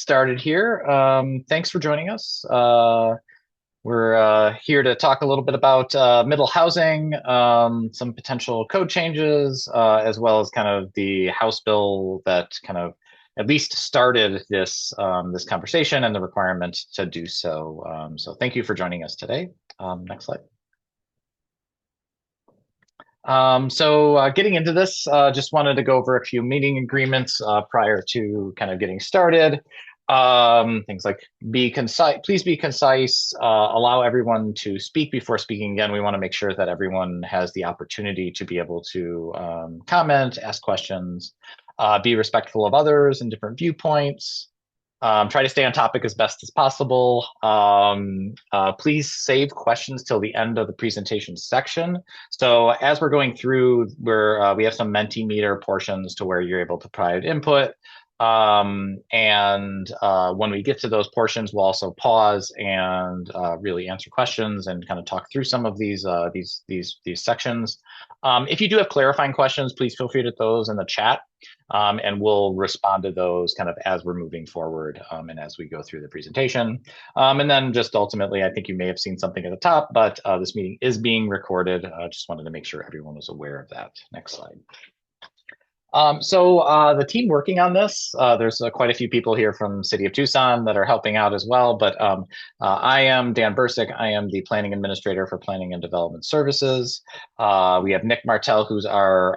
Started here. Thanks for joining us. We're here to talk a little bit about middle housing, some potential code changes, as well as kind of the House bill that kind of at least started this conversation and the requirement to do so. So thank you for joining us today. Next slide. Getting into this, just wanted to go over a few meeting agreements prior to kind of getting started. Things like be concise, please be concise, allow everyone to speak before speaking again. We want to make sure that everyone has the opportunity to be able to comment, ask questions, be respectful of others and different viewpoints. Try to stay on topic as best as possible. Please save questions till the end of the presentation section. So as we're going through, we have some Mentimeter portions to where you're able to provide input. When we get to those portions, we'll also pause and really answer questions and kind of talk through some of these sections. If you do have clarifying questions, please feel free to those in the chat. And we'll respond to those kind of as we're moving forward and as we go through the presentation. And then just ultimately, I think you may have seen something at the top, but this meeting is being recorded. Just wanted to make sure everyone was aware of that. Next slide. The team working on this, there's quite a few people here from City of Tucson that are helping out as well, but I am Dan Bursick. I am the Planning Administrator for Planning and Development Services. We have Nick Martell, who is our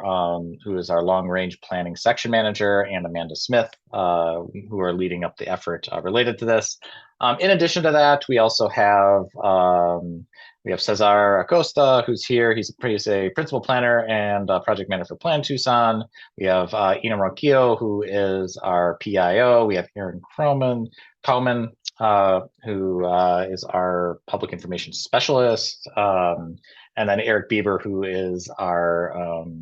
Long Range Planning Section Manager, and Amanda Smith, who are leading up the effort related to this. In addition to that, we also have Cesar Acosta, who's here. He's a principal planner and project manager for Plan Tucson. We have Ina Ronquillo, who is our PIO. We have Aaron Coleman, who is our public information specialist. And then Eric Bieber, who is our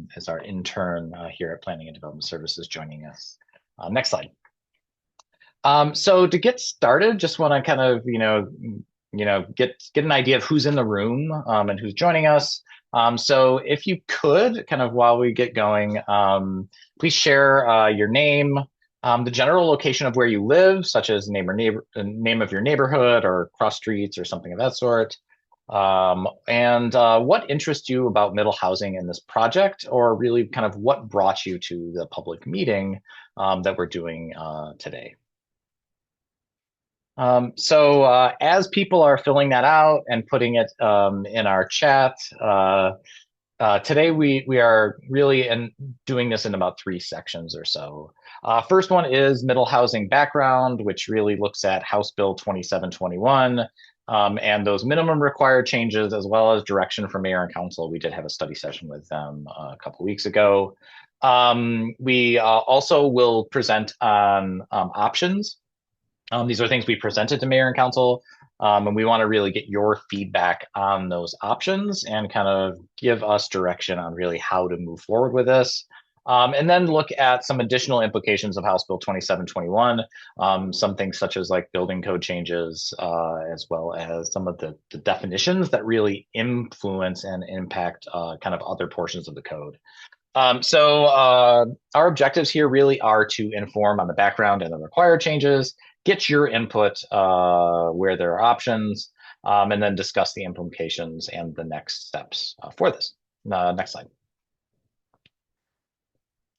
intern here at Planning and Development Services, joining us. Next slide. So to get started, just want to kind of get an idea of who's in the room and who's joining us. So if you could, kind of while we get going, please share your name, the general location of where you live, such as name of your neighborhood or cross streets or something of that sort. And what interests you about middle housing in this project, or really kind of what brought you to the public meeting that we're doing today. As people are filling that out and putting it in our chat, today we are really doing this in about 3 sections or so. First one is middle housing background, which really looks at House Bill 2721 and those minimum required changes, as well as direction from mayor and council. We did have a study session with them a couple weeks ago. We also will present on options. These are things we presented to mayor and council, and we want to really get your feedback on those options and kind of give us direction on really how to move forward with this. And then look at some additional implications of House Bill 2721, some things such as like building code changes, as well as some of the definitions that really influence and impact kind of other portions of the code. Our objectives here really are to inform on the background and the required changes, get your input where there are options, and then discuss the implications and the next steps for this. Next slide.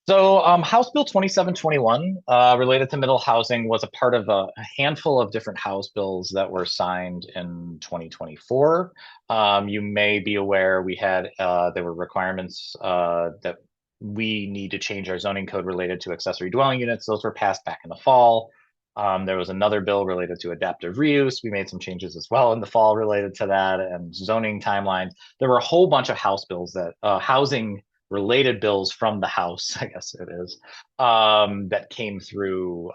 House Bill 2721 related to middle housing was a part of a handful of different House bills that were signed in 2024. You may be aware there were requirements that we need to change our zoning code related to accessory dwelling units. Those were passed back in the fall. There was another bill related to adaptive reuse. We made some changes as well in the fall related to that, and zoning timelines. There were a whole bunch of House bills that housing related bills from the House, I guess it is, that came through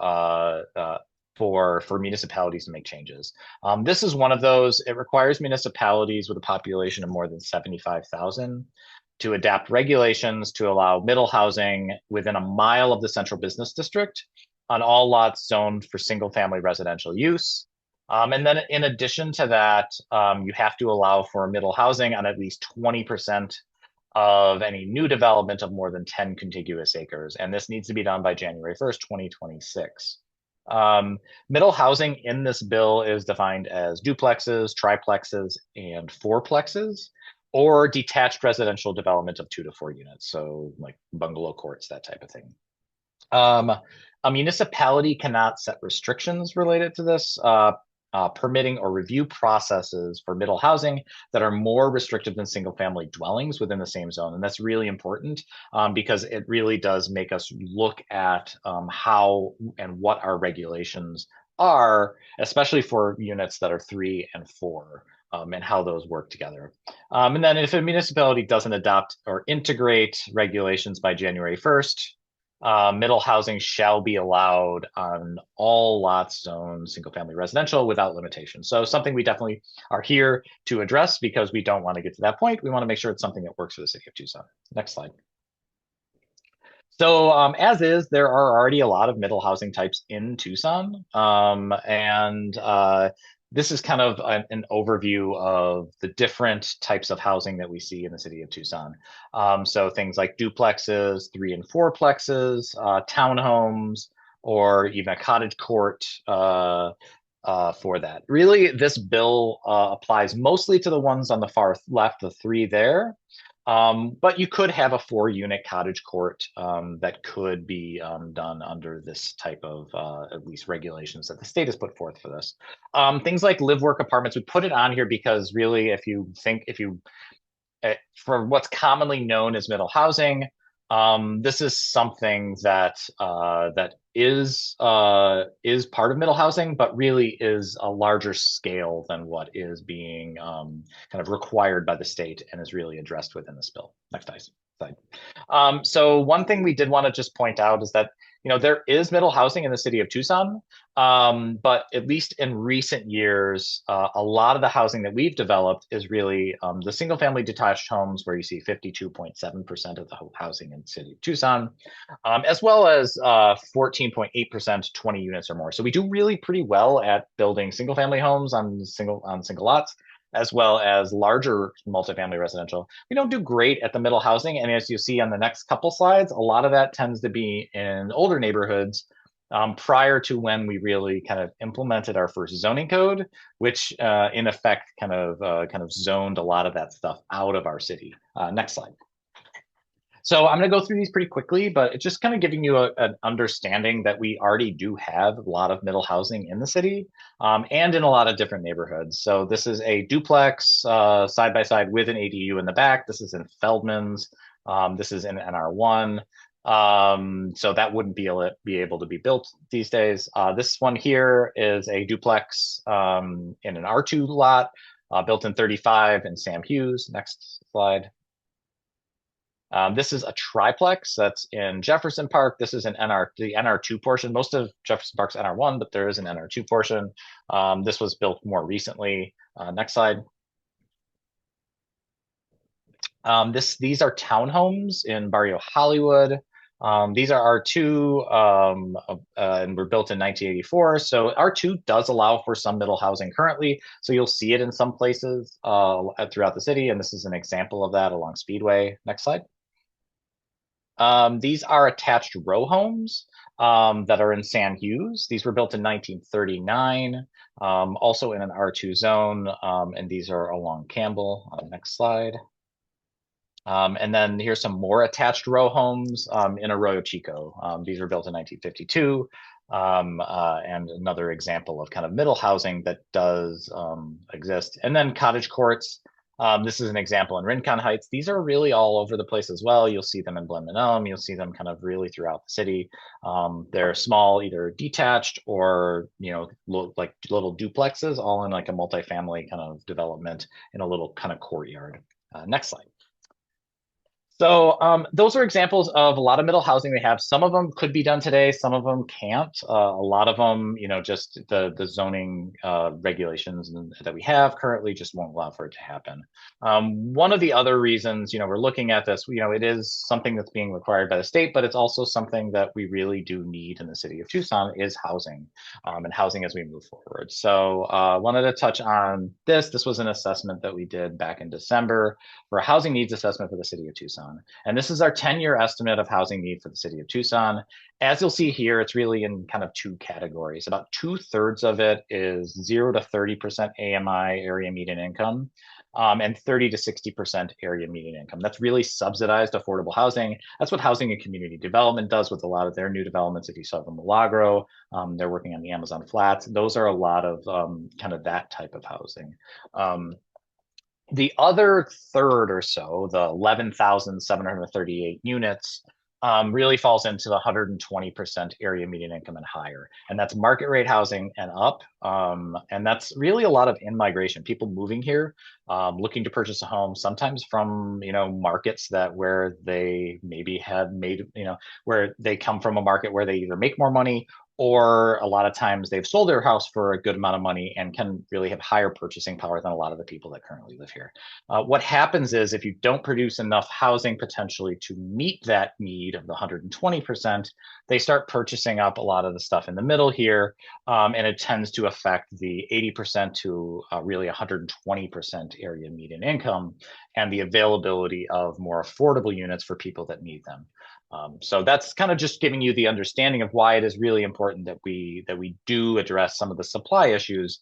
for municipalities to make changes. This is one of those. It requires municipalities with a population of more than 75,000 to adapt regulations to allow middle housing within a mile of the central business district on all lots zoned for single family residential use. And then in addition to that, you have to allow for middle housing on at least 20% of any new development of more than 10 contiguous acres. And this needs to be done by January 1st, 2026. Um, Middle housing in this bill is defined as duplexes, triplexes, and fourplexes, or detached residential development of 2 to 4 units. So like bungalow courts, that type of thing. Um, a municipality cannot set restrictions related to this. Permitting or review processes for middle housing that are more restrictive than single family dwellings within the same zone. And that's really important because it really does make us look at how and what our regulations are, especially for units that are 3 and 4. And how those work together. And then if a municipality doesn't adopt or integrate regulations by January 1st, middle housing shall be allowed on all lots zoned single family residential without limitation. So something we definitely are here to address because we don't want to get to that point. We want to make sure it's something that works for the city of Tucson. Next slide. So as is, there are already a lot of middle housing types in Tucson. And this is kind of an overview of the different types of housing that we see in the city of Tucson. So things like duplexes, 3 and 4plexes, townhomes, or even a cottage court for that. Really, this bill applies mostly to the ones on the far left, the 3 there. But you could have a 4 unit cottage court that could be done under this type of at least regulations that the state has put forth for this. Things like live work apartments, we put it on here because really, if you for what's commonly known as middle housing, this is something that is part of middle housing, but really is a larger scale than what is being kind of required by the state and is really addressed within this bill. Next slide. So one thing we did want to just point out is that there is middle housing in the city of Tucson, but at least in recent years, a lot of the housing that we've developed is really the single family detached homes where you see 52.7% of the housing in the city of Tucson, as well as 14.8%, 20 units or more. So we do really pretty well at building single family homes on single lots, as well as larger multifamily residential. We don't do great at the middle housing. And as you see on the next couple slides, a lot of that tends to be in older neighborhoods prior to when we really kind of implemented our first zoning code, which in effect kind of zoned a lot of that stuff out of our city. Next slide. So I'm going to go through these pretty quickly, but it's just kind of giving you an understanding that we already do have a lot of middle housing in the city and in a lot of different neighborhoods. So this is a duplex side by side with an ADU in the back. This is in Feldman's. This is in NR1. So that wouldn't be able to be built these days. This one here is a duplex in an R2 lot built in 35 in Sam Hughes. Next slide. This is a triplex that's in Jefferson Park. This is the NR2 portion. Most of Jefferson Park's NR1, but there is an NR2 portion. This was built more recently. Next slide. These are townhomes in Barrio Hollywood. These are R2 and were built in 1984. So R2 does allow for some middle housing currently. So you'll see it in some places throughout the city. And this is an example of that along Speedway. Next slide. These are attached row homes that are in San Hughes. These were built in 1939, also in an R2 zone, and these are along Campbell. Next slide. And then here's some more attached row homes in Arroyo Chico. These were built in 1952. And another example of kind of middle housing that does exist. And then cottage courts. This is an example in Rincon Heights. These are really all over the place as well. You'll see them in Glenman Elm. You'll see them kind of really throughout the city. They're small, either detached or, like little duplexes, all in like a multifamily kind of development in a little kind of courtyard. Next slide. So those are examples of a lot of middle housing we have. Some of them could be done today. Some of them can't. A lot of them, just the zoning regulations that we have currently just won't allow for it to happen. One of the other reasons, we're looking at this, it is something that's being required by the state, but it's also something that we really do need in the city of Tucson is housing and housing as we move forward. So wanted to touch on this. This was an assessment that we did back in December for a housing needs assessment for the city of Tucson. Tucson. And this is our 10-year estimate of housing need for the city of Tucson. As you'll see here, it's really in kind of two categories. About 2/3 of it is 0 to 30% AMI, area median income, and 30 to 60% area median income. That's really subsidized affordable housing. That's what Housing and Community Development does with a lot of their new developments. If you saw the Milagro, they're working on the Amazon Flats. Those are a lot of kind of that type of housing. The other third or so, the 11,738 units, really falls into the 120% area median income and higher. And that's market rate housing and up. And that's really a lot of in-migration, people moving here, looking to purchase a home, sometimes from, markets that where they maybe had made, where they come from a market where they either make more money, or a lot of times they've sold their house for a good amount of money and can really have higher purchasing power than a lot of the people that currently live here. What happens is if you don't produce enough housing potentially to meet that need of the 120%, they start purchasing up a lot of the stuff in the middle here, and it tends to affect the 80% to really 120% area median income and the availability of more affordable units for people that need them. So that's kind of just giving you the understanding of why it is really important that we do address some of the supply issues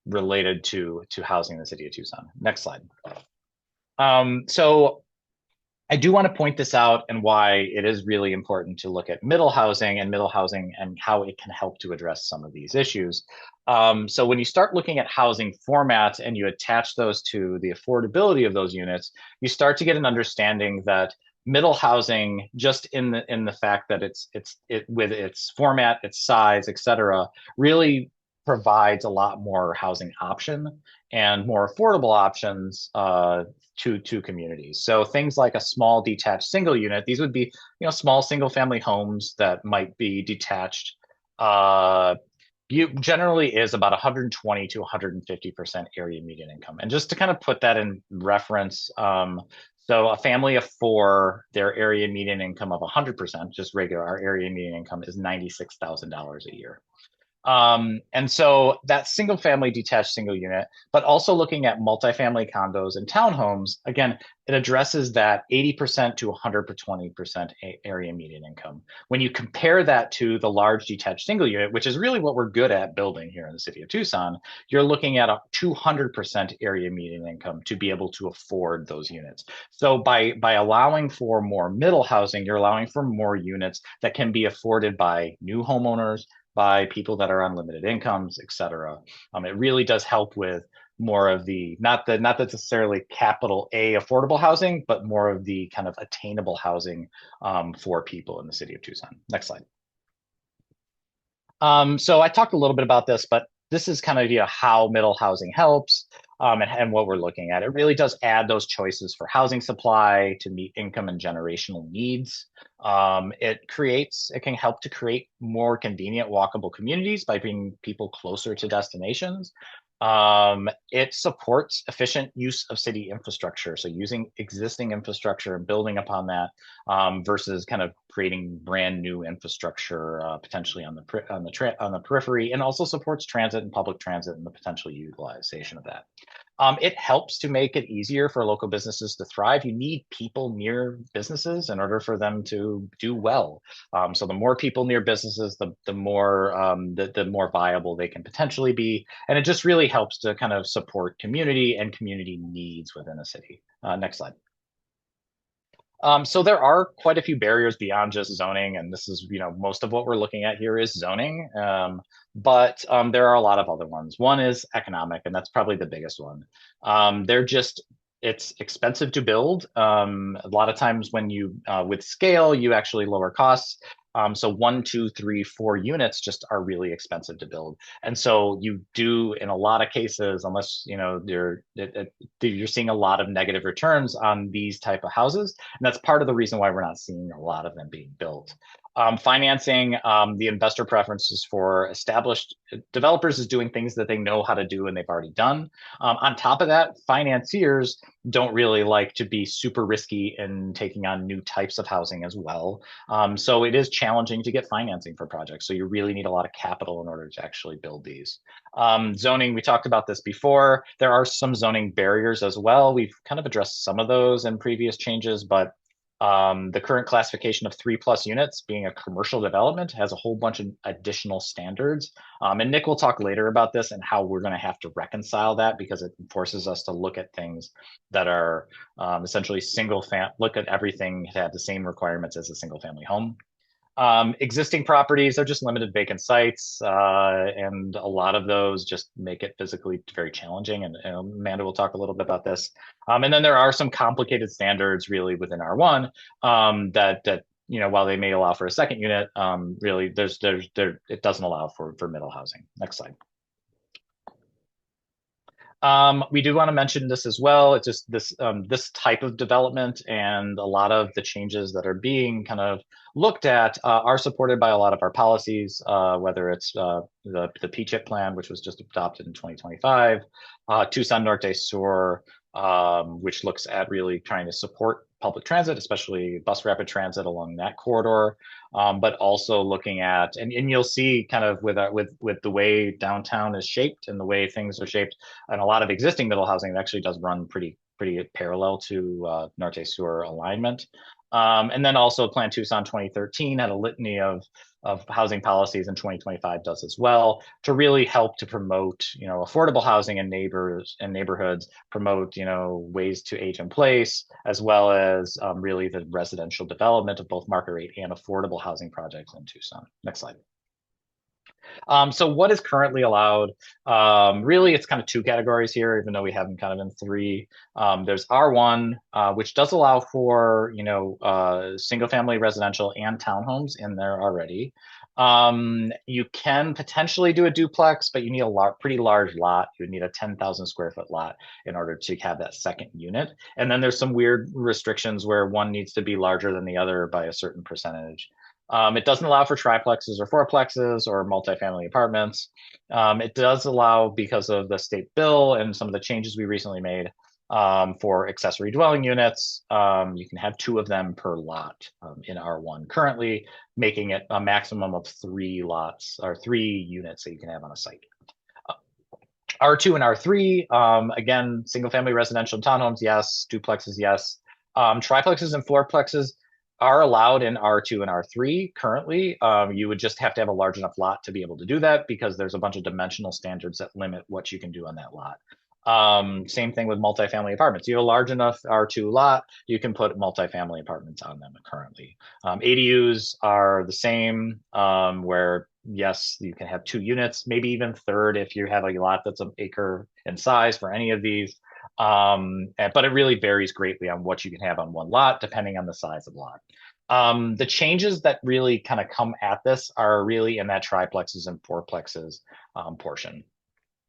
related to housing in the city of Tucson. Next slide. So I do want to point this out and why it is really important to look at middle housing and how it can help to address some of these issues. So when you start looking at housing formats and you attach those to the affordability of those units, you start to get an understanding that middle housing, just in the fact that it with its format, its size, et cetera, really provides a lot more housing option and more affordable options to communities. So things like a small detached single unit, these would be small single family homes that might be detached. You generally is about 120 to 150% area median income. And just to kind of put that in reference, so a family of four, their area median income of 100%, just regular, our area median income is $96,000 a year. And so that single family detached single unit, but also looking at multifamily condos and townhomes, again, it addresses that 80% to 120% area median income. When you compare that to the large detached single unit, which is really what we're good at building here in the city of Tucson, you're looking at a 200% area median income to be able to afford those units. So by allowing for more middle housing, you're allowing for more units that can be afforded by new homeowners, by people that are on limited incomes, et cetera. It really does help with more of the, not necessarily capital A affordable housing, but more of the kind of attainable housing for people in the city of Tucson. Next slide. So I talked a little bit about this, but this is kind of how middle housing helps and what we're looking at. It really does add those choices for housing supply to meet income and generational needs. It can help to create more convenient walkable communities by bringing people closer to destinations. It supports efficient use of city infrastructure, so using existing infrastructure and building upon that versus kind of creating brand new infrastructure potentially on the periphery, and also supports transit and public transit and the potential utilization of that. It helps to make it easier for local businesses to thrive. You need people near businesses in order for them to do well. So the more people near businesses, the more viable they can potentially be. And it just really helps to kind of support community and community needs within a city. Next slide. So there are quite a few barriers beyond just zoning, and this is, most of what we're looking at here is zoning, but there are a lot of other ones. One is economic, and that's probably the biggest one. It's expensive to build. A lot of times when with scale, you actually lower costs. So 1, 2, 3, 4 units just are really expensive to build. And so you do, in a lot of cases, unless, you're seeing a lot of negative returns on these type of houses. And that's part of the reason why we're not seeing a lot of them being built. Financing, the investor preferences for established developers is doing things that they know how to do and they've already done. On top of that, financiers don't really like to be super risky in taking on new types of housing as well. So it is challenging to get financing for projects. So you really need a lot of capital in order to actually build these. Zoning, we talked about this before. There are some zoning barriers as well. We've kind of addressed some of those in previous changes, but the current classification of 3+ units being a commercial development has a whole bunch of additional standards. And Nick will talk later about this and how we're going to have to reconcile that because it forces us to look at things that are essentially look at everything that have the same requirements as a single family home. Existing properties are just limited vacant sites, and a lot of those just make it physically very challenging. And Amanda will talk a little bit about this. And then there are some complicated standards really within R1 that while they may allow for a second unit, really it doesn't allow for middle housing. Next slide. We do want to mention this as well. It's just this type of development and a lot of the changes that are being kind of looked at are supported by a lot of our policies, whether it's the PCHIP plan, which was just adopted in 2025, Tucson Norte Sur, which looks at really trying to support public transit, especially bus rapid transit along that corridor, but also looking at, and you'll see kind of with the way downtown is shaped and the way things are shaped, and a lot of existing middle housing, it actually does run pretty parallel to Norte Sur alignment. And then also Plan Tucson 2013 had a litany of housing policies, and 2025 does as well, to really help to promote affordable housing in neighborhoods, promote ways to age in place, as well as really the residential development of both market rate and affordable housing projects in Tucson. Next slide. So what is currently allowed? Really, it's kind of two categories here, even though we have them kind of in three. There's R1, which does allow for single family residential and townhomes in there already. You can potentially do a duplex, but you need a pretty large lot. You would need a 10,000 square foot lot in order to have that second unit. And then there's some weird restrictions where one needs to be larger than the other by a certain percentage. It doesn't allow for triplexes or fourplexes or multifamily apartments. It does allow, because of the state bill and some of the changes we recently made, for accessory dwelling units. You can have 2 of them per lot in R1 currently, making it a maximum of 3 lots or 3 units that you can have on a site. R2 and R3, again, single family residential and townhomes, yes. Duplexes, yes. Triplexes and fourplexes are allowed in R2 and R3 currently. You would just have to have a large enough lot to be able to do that because there's a bunch of dimensional standards that limit what you can do on that lot. Same thing with multifamily apartments. You have a large enough R2 lot, you can put multifamily apartments on them currently. ADUs are the same, where yes, you can have 2 units, maybe even third if you have a lot that's an acre in size for any of these. But it really varies greatly on what you can have on one lot, depending on the size of lot. The changes that really kind of come at this are really in that triplexes and fourplexes portion.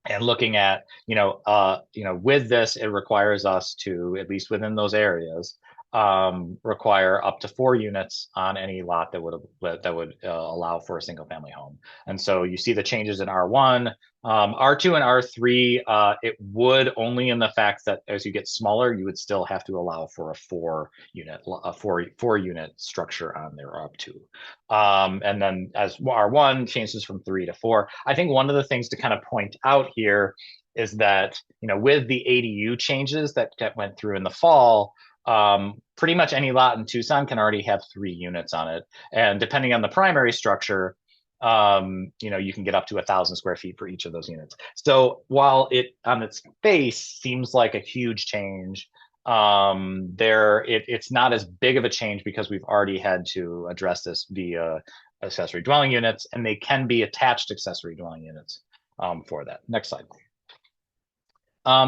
And looking at, with this, it requires us to, at least within those areas, require up to 4 units on any lot that would allow for a single family home. And so you see the changes in R1, R2 and R3. It would only in the fact that as you get smaller, you would still have to allow for a 4 unit structure on there up to. And then as R1 changes from 3 to 4, I think one of the things to kind of point out here is that, with the ADU changes that went through in the fall, pretty much any lot in Tucson can already have 3 units on it. And depending on the primary structure, you can get up to 1,000 square feet for each of those units. So while it on its face seems like a huge change, it's not as big of a change because we've already had to address this via accessory dwelling units, and they can be attached accessory dwelling units for that. Next slide.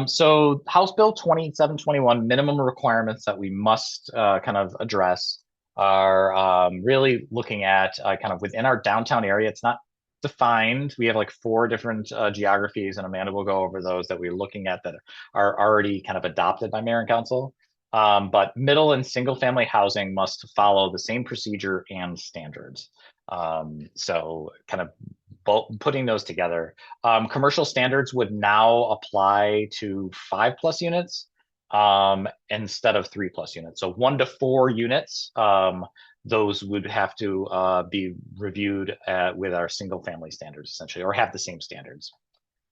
So House Bill 2721 minimum requirements that we must kind of address are really looking at kind of within our downtown area. It's not defined. We have like 4 different geographies, and Amanda will go over those that we're looking at that are already kind of adopted by mayor and council. But middle and single family housing must follow the same procedure and standards. So kind of putting those together. Commercial standards would now apply to 5+ units instead of 3+ units. So 1 to 4 units, those would have to be reviewed with our single family standards essentially, or have the same standards.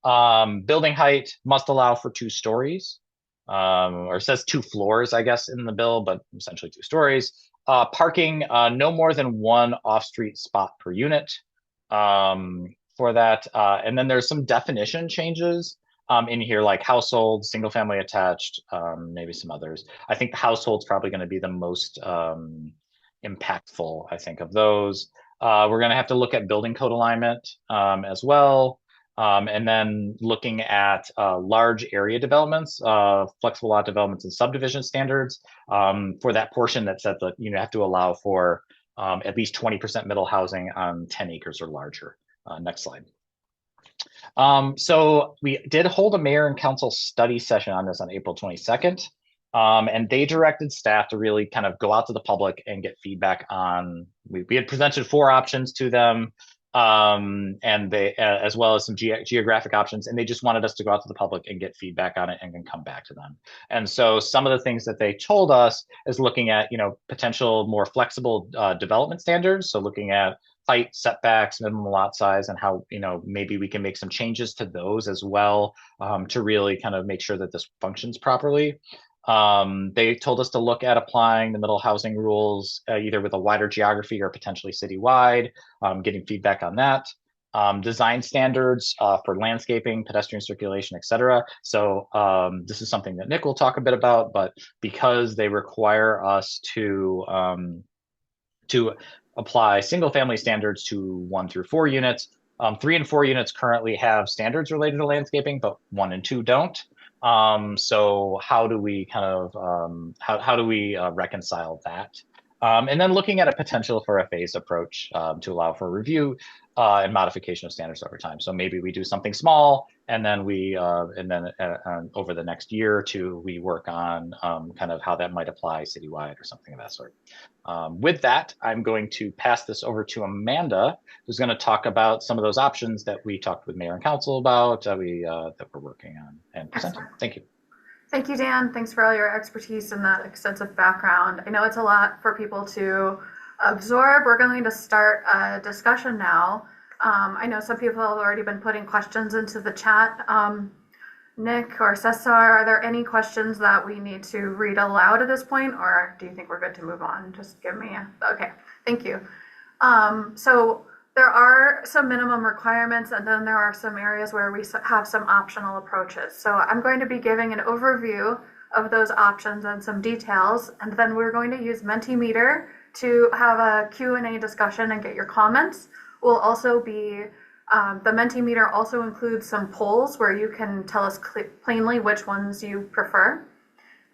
Building height must allow for 2 stories, or it says 2 floors, I guess, in the bill, but essentially 2 stories. Parking, no more than 1 off-street spot per unit for that. And then there's some definition changes in here, like household, single family attached, maybe some others. I think the household's probably going to be the most impactful, I think, of those. We're going to have to look at building code alignment as well. And then looking at large area developments, flexible lot developments and subdivision standards for that portion that said that you have to allow for at least 20% middle housing on 10 acres or larger. Next slide. So we did hold a mayor and council study session on this on April 22nd. And they directed staff to really kind of go out to the public and get feedback on, we had presented 4 options to them, and they, as well as some geographic options, and they just wanted us to go out to the public and get feedback on it and then come back to them. And so some of the things that they told us is looking at, potential more flexible development standards. So looking at height, setbacks, minimum lot size, and how, maybe we can make some changes to those as well to really kind of make sure that this functions properly. They told us to look at applying the middle housing rules either with a wider geography or potentially citywide, getting feedback on that. Design standards for landscaping, pedestrian circulation, etc. So this is something that Nick will talk a bit about, but because they require us to apply single family standards to 1 through 4 units, 3 and 4 units currently have standards related to landscaping, but 1 and 2 don't. So how do we kind of how do we reconcile that? And then looking at a potential for a phased approach to allow for review and modification of standards over time. So maybe we do something small, and then over the next year or 2, we work on kind of how that might apply citywide or something of that sort. With that, I'm going to pass this over to Amanda, who's going to talk about some of those options that we talked with Mayor and Council about that we're working on and presenting. Thank you. Thank you, Dan. Thanks for all your expertise and that extensive background. I know it's a lot for people to absorb. We're going to start a discussion now. I know some people have already been putting questions into the chat. Nick or Cesar, are there any questions that we need to read aloud at this point, or do you think we're good to move on? Just give me okay, thank you. So there are some minimum requirements, and then there are some areas where we have some optional approaches. So I'm going to be giving an overview of those options and some details, and then we're going to use Mentimeter to have a Q&A discussion and get your comments. We'll also be, the Mentimeter also includes some polls where you can tell us plainly which ones you prefer.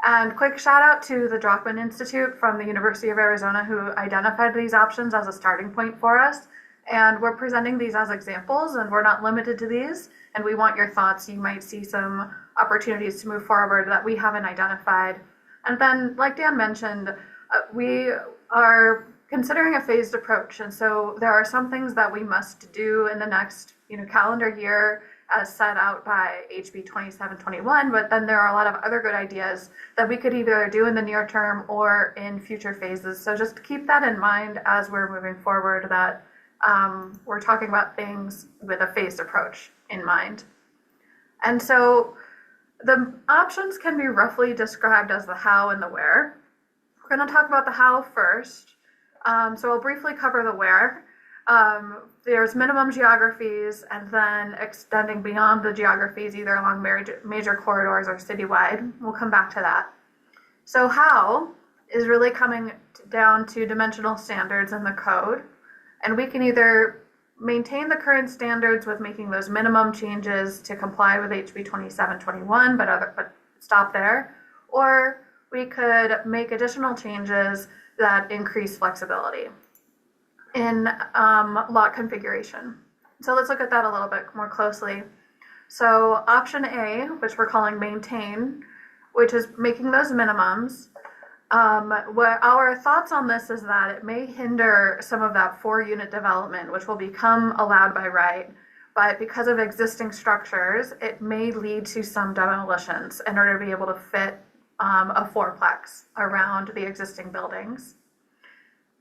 And quick shout out to the Drockman Institute from the University of Arizona who identified these options as a starting point for us. And we're presenting these as examples, and we're not limited to these. And we want your thoughts. You might see some opportunities to move forward that we haven't identified. And then, like Dan mentioned, we are considering a phased approach. And so there are some things that we must do in the next calendar year as set out by HB 2721, but then there are a lot of other good ideas that we could either do in the near term or in future phases. So just keep that in mind as we're moving forward, that we're talking about things with a phased approach in mind. And so the options can be roughly described as the how and the where. We're going to talk about the how first. So I'll briefly cover the where. There's minimum geographies, and then extending beyond the geographies, either along major corridors or citywide. We'll come back to that. So how is really coming down to dimensional standards in the code. And we can either maintain the current standards with making those minimum changes to comply with HB 2721, but stop there, or we could make additional changes that increase flexibility in lot configuration. So let's look at that a little bit more closely. So option A, which we're calling maintain, which is making those minimums, What our thoughts on this is that it may hinder some of that 4-unit development, which will become allowed by right. But because of existing structures, it may lead to some demolitions in order to be able to fit a fourplex around the existing buildings.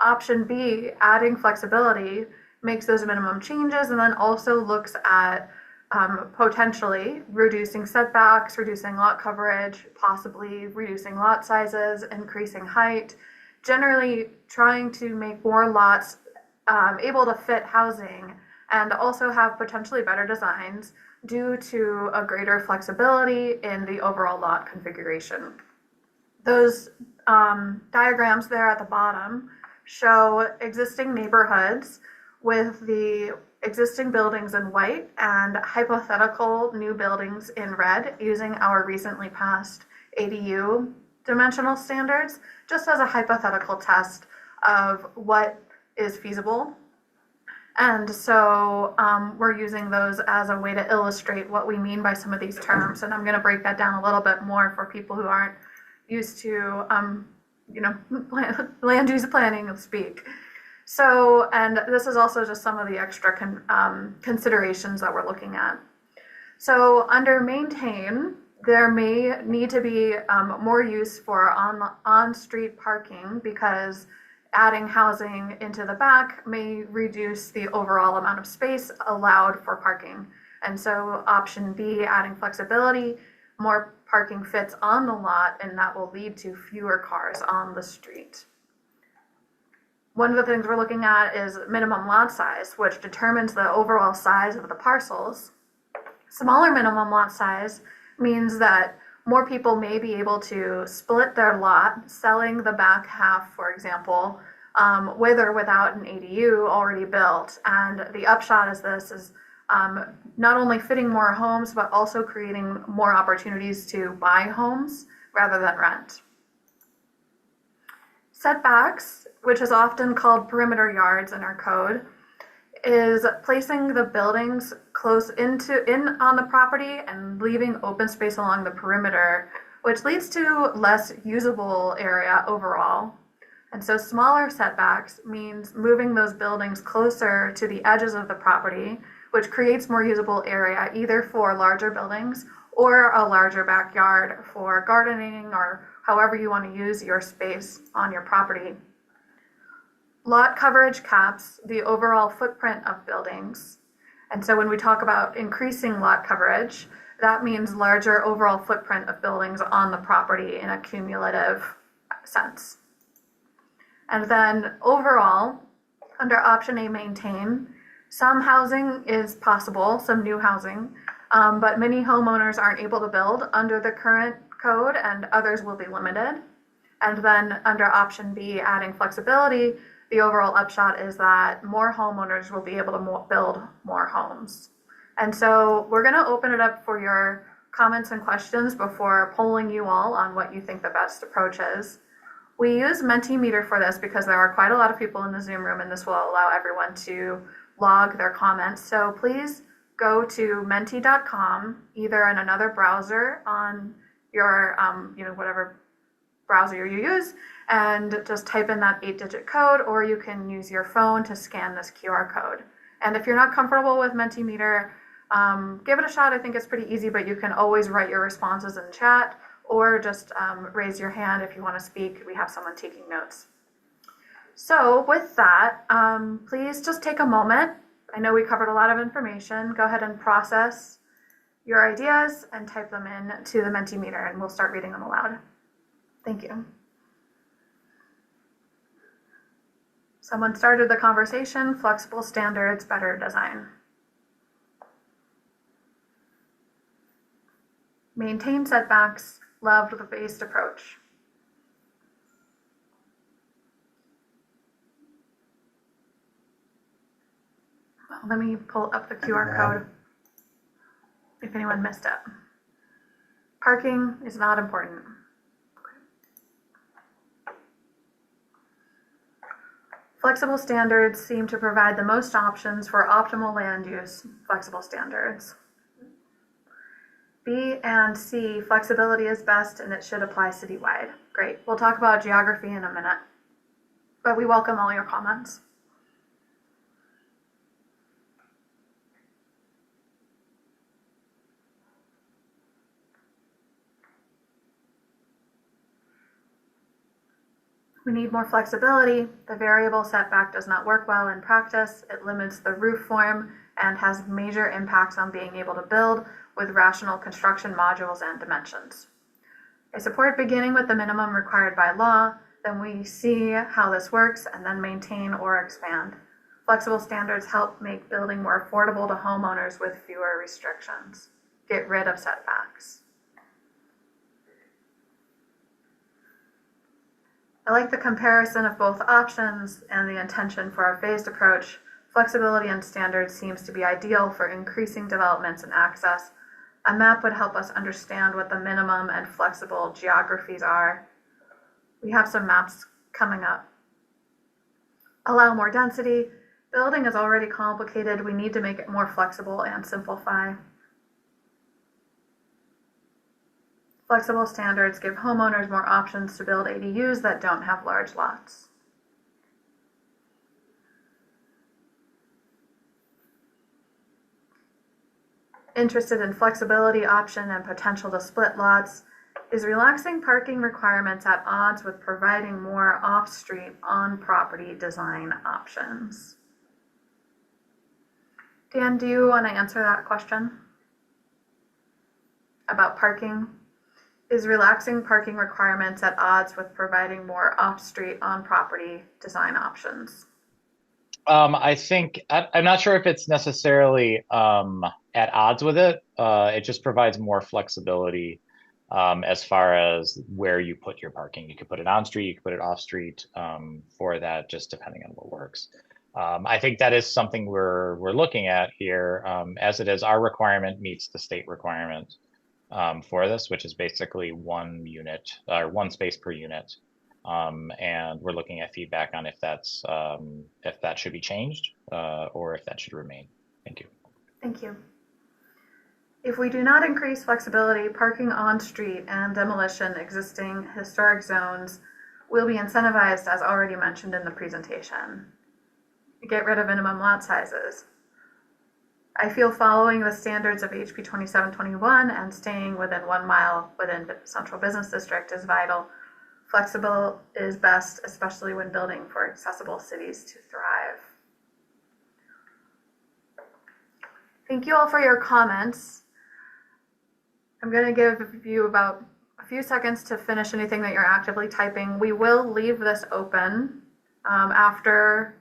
Option B, adding flexibility, makes those minimum changes and then also looks at potentially reducing setbacks, reducing lot coverage, possibly reducing lot sizes, increasing height, generally trying to make more lots able to fit housing and also have potentially better designs due to a greater flexibility in the overall lot configuration. Those diagrams there at the bottom show existing neighborhoods with the existing buildings in white and hypothetical new buildings in red using our recently passed ADU dimensional standards, just as a hypothetical test of what is feasible. And so we're using those as a way to illustrate what we mean by some of these terms. And I'm going to break that down a little bit more for people who aren't used to, land use planning speak. So, and this is also just some of the extra considerations that we're looking at. So under maintain, there may need to be more use for on-street parking because adding housing into the back may reduce the overall amount of space allowed for parking. And so option B, adding flexibility, more parking fits on the lot, and that will lead to fewer cars on the street. One of the things we're looking at is minimum lot size, which determines the overall size of the parcels. Smaller minimum lot size means that more people may be able to split their lot, selling the back half, for example, with or without an ADU already built. And the upshot is this is not only fitting more homes, but also creating more opportunities to buy homes rather than rent. Setbacks, which is often called perimeter yards in our code, is placing the buildings close in on the property and leaving open space along the perimeter, which leads to less usable area overall. And so smaller setbacks means moving those buildings closer to the edges of the property, which creates more usable area either for larger buildings or a larger backyard for gardening or however you want to use your space on your property. Lot coverage caps the overall footprint of buildings. And so when we talk about increasing lot coverage, that means larger overall footprint of buildings on the property in a cumulative sense. And then overall, under option A, maintain, some housing is possible, some new housing, but many homeowners aren't able to build under the current code and others will be limited. And then under option B, adding flexibility, the overall upshot is that more homeowners will be able to build more homes. And so we're going to open it up for your comments and questions before polling you all on what you think the best approach is. We use Mentimeter for this because there are quite a lot of people in the Zoom room and this will allow everyone to log their comments. So please go to menti.com, either in another browser on your, whatever browser you use, and just type in that 8-digit code, or you can use your phone to scan this QR code. And if you're not comfortable with Mentimeter, give it a shot. I think it's pretty easy, but you can always write your responses in chat or just raise your hand if you want to speak. We have someone taking notes. So with that, please just take a moment. I know we covered a lot of information. Go ahead and process your ideas and type them in to the Mentimeter, and we'll start reading them aloud. Thank you. Someone started the conversation, flexible standards, better design. Maintain setbacks, loved the based approach. Well, let me pull up the QR code if anyone missed it. Parking is not important. Flexible standards seem to provide the most options for optimal land use. Flexible standards. B and C, flexibility is best and it should apply citywide. Great. We'll talk about geography in a minute, but we welcome all your comments. We need more flexibility. The variable setback does not work well in practice. It limits the roof form and has major impacts on being able to build with rational construction modules and dimensions. I support beginning with the minimum required by law, then we see how this works and then maintain or expand. Flexible standards help make building more affordable to homeowners with fewer restrictions. Get rid of setbacks. I like the comparison of both options and the intention for our phased approach. Flexibility and standards seems to be ideal for increasing developments and access. A map would help us understand what the minimum and flexible geographies are. We have some maps coming up. Allow more density. Building is already complicated. We need to make it more flexible and simplify. Flexible standards give homeowners more options to build ADUs that don't have large lots. Interested in flexibility option and potential to split lots. Is relaxing parking requirements at odds with providing more off-street, on-property design options? Dan, do you want to answer that question about parking? Is relaxing parking requirements at odds with providing more off-street, on-property design options? I think I'm not sure if it's necessarily at odds with it. It just provides more flexibility as far as where you put your parking. You could put it on street, you could put it off street for that, just depending on what works. I think that is something we're looking at here. As it is, our requirement meets the state requirement for this, which is basically one unit or one space per unit. And we're looking at feedback on if that should be changed or if that should remain. Thank you. Thank you. If we do not increase flexibility, parking on street and demolition existing historic zones will be incentivized, as already mentioned in the presentation. Get rid of minimum lot sizes. I feel following the standards of HB 2721 and staying within 1 mile within central business district is vital. Flexible is best, especially when building for accessible cities to thrive. Thank you all for your comments. I'm going to give you about a few seconds to finish anything that you're actively typing. We will leave this open after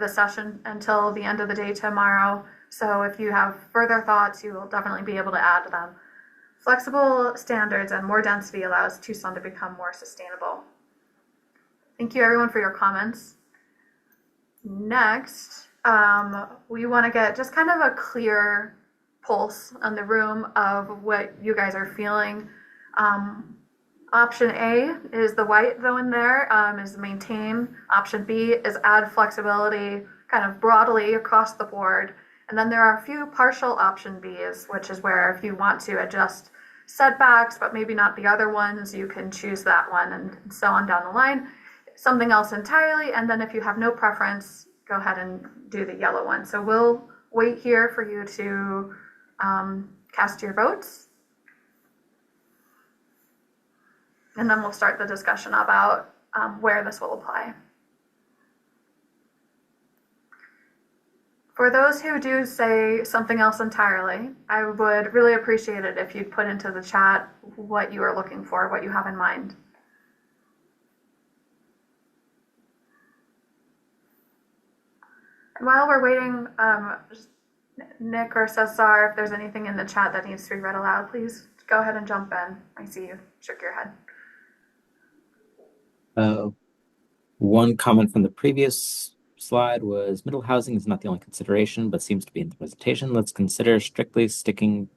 the session until the end of the day tomorrow. So if you have further thoughts, you will definitely be able to add them. Flexible standards and more density allows Tucson to become more sustainable. Thank you everyone for your comments. Next, we want to get just kind of a clear pulse on the room of what you guys are feeling. Option A is the white zone there, is maintain. Option B is add flexibility kind of broadly across the board. And then there are a few partial option Bs, which is where if you want to adjust setbacks, but maybe not the other ones, you can choose that one and so on down the line. Something else entirely, and then if you have no preference, go ahead and do the yellow one. So we'll wait here for you to cast your votes. And then we'll start the discussion about where this will apply. For those who do say something else entirely, I would really appreciate it if you'd put into the chat what you are looking for, what you have in mind. And while we're waiting, Nick or Cesar, if there's anything in the chat that needs to be read aloud, please go ahead and jump in. I see you shook your head. One comment from the previous slide was middle housing is not the only consideration, but seems to be in the presentation. Let's consider sticking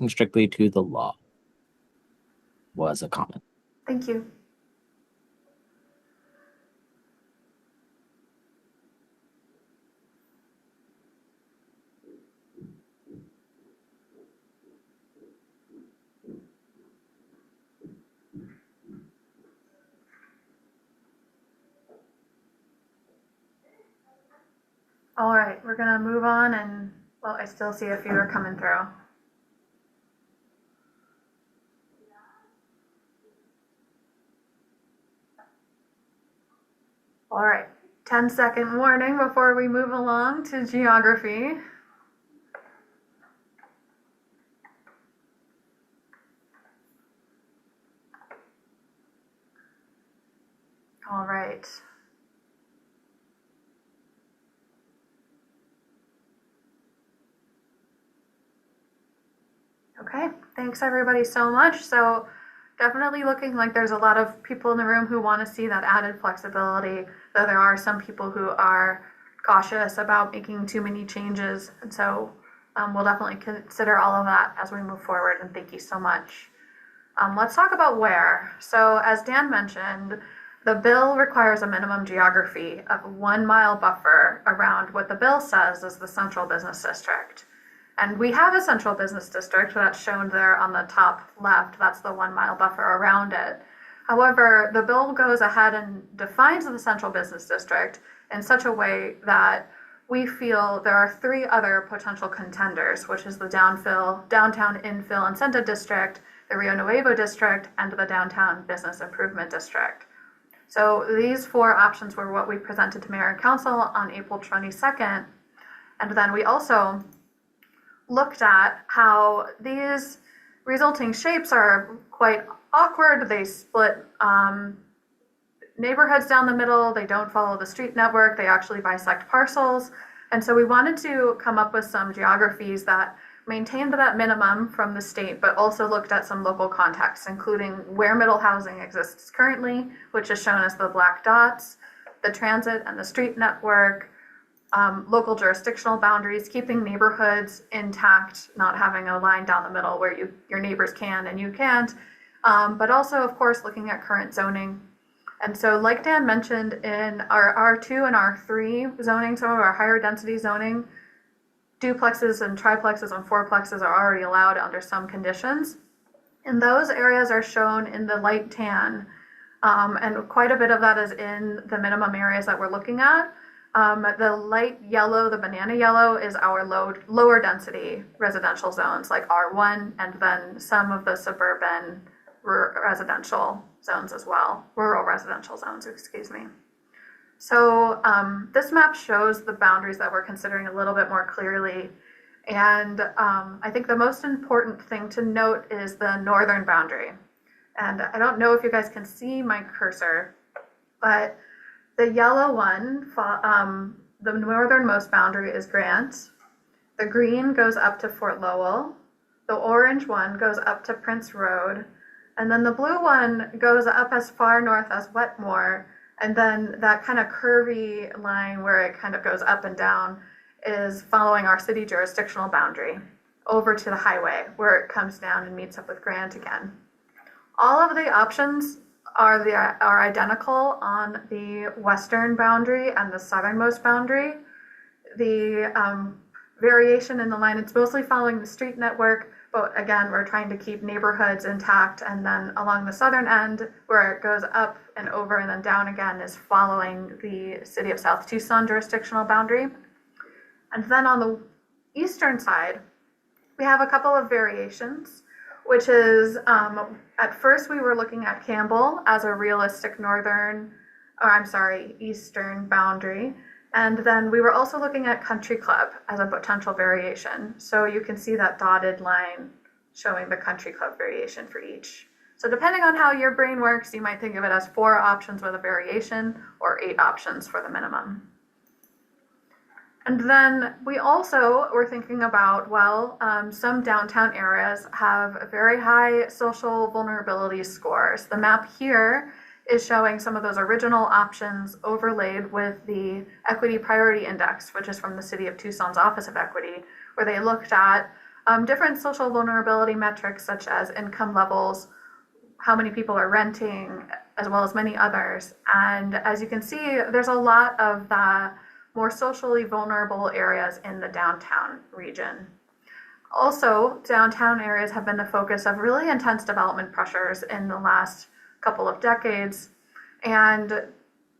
strictly to the law. Was a comment. Thank you. All right, we're gonna move on, and well, I still see a few are coming through. All right, 10-second warning before we move along to geography. All right. Okay, thanks everybody so much. So definitely looking like there's a lot of people in the room who want to see that added flexibility, though there are some people who are cautious about making too many changes. And so we'll definitely consider all of that as we move forward, and thank you so much. Let's talk about where. So as Dan mentioned, the bill requires a minimum geography of 1 mile buffer around what the bill says is the central business district. And we have a central business district that's shown there on the top left. That's the 1 mile buffer around it. However, the bill goes ahead and defines the central business district in such a way that we feel there are 3 other potential contenders, which is the downtown infill incentive district, the Rio Nuevo district, and the downtown business improvement district. So these 4 options were what we presented to Mayor and Council on April 22nd. And then we also looked at how these resulting shapes are quite awkward. They split neighborhoods down the middle. They don't follow the street network. They actually bisect parcels. And so we wanted to come up with some geographies that maintained that minimum from the state, but also looked at some local contexts, including where middle housing exists currently, which is shown as the black dots, the transit and the street network, local jurisdictional boundaries, keeping neighborhoods intact, not having a line down the middle where your neighbors can and you can't, but also, of course, looking at current zoning. And so, like Dan mentioned, in our R2 and R3 zoning, some of our higher density zoning, duplexes and triplexes and fourplexes are already allowed under some conditions. And those areas are shown in the light tan, and quite a bit of that is in the minimum areas that we're looking at. The light yellow, the banana yellow, is our lower density residential zones like R1, and then some of the suburban residential zones as well, rural residential zones, excuse me. So this map shows the boundaries that we're considering a little bit more clearly. And I think the most important thing to note is the northern boundary. And I don't know if you guys can see my cursor, but the yellow one, the northernmost boundary is Grant. The green goes up to Fort Lowell. The orange one goes up to Prince Road. And then the blue one goes up as far north as Wetmore. And then that kind of curvy line where it kind of goes up and down is following our city jurisdictional boundary over to the highway where it comes down and meets up with Grant again. All of the options are identical on the western boundary and the southernmost boundary. The variation in the line, it's mostly following the street network, but again, we're trying to keep neighborhoods intact. And then along the southern end, where it goes up and over and then down again, is following the City of South Tucson jurisdictional boundary. And then on the eastern side, we have a couple of variations, which is, at first we were looking at Campbell as a realistic eastern boundary. And then we were also looking at Country Club as a potential variation. So you can see that dotted line showing the Country Club variation for each. So depending on how your brain works, you might think of it as 4 options with a variation or 8 options for the minimum. And then we also were thinking about, some downtown areas have very high social vulnerability scores. The map here is showing some of those original options overlaid with the Equity Priority Index, which is from the City of Tucson's Office of Equity, where they looked at different social vulnerability metrics such as income levels, how many people are renting, as well as many others. And as you can see, there's a lot of the more socially vulnerable areas in the downtown region. Also, downtown areas have been the focus of really intense development pressures in the last couple of decades. And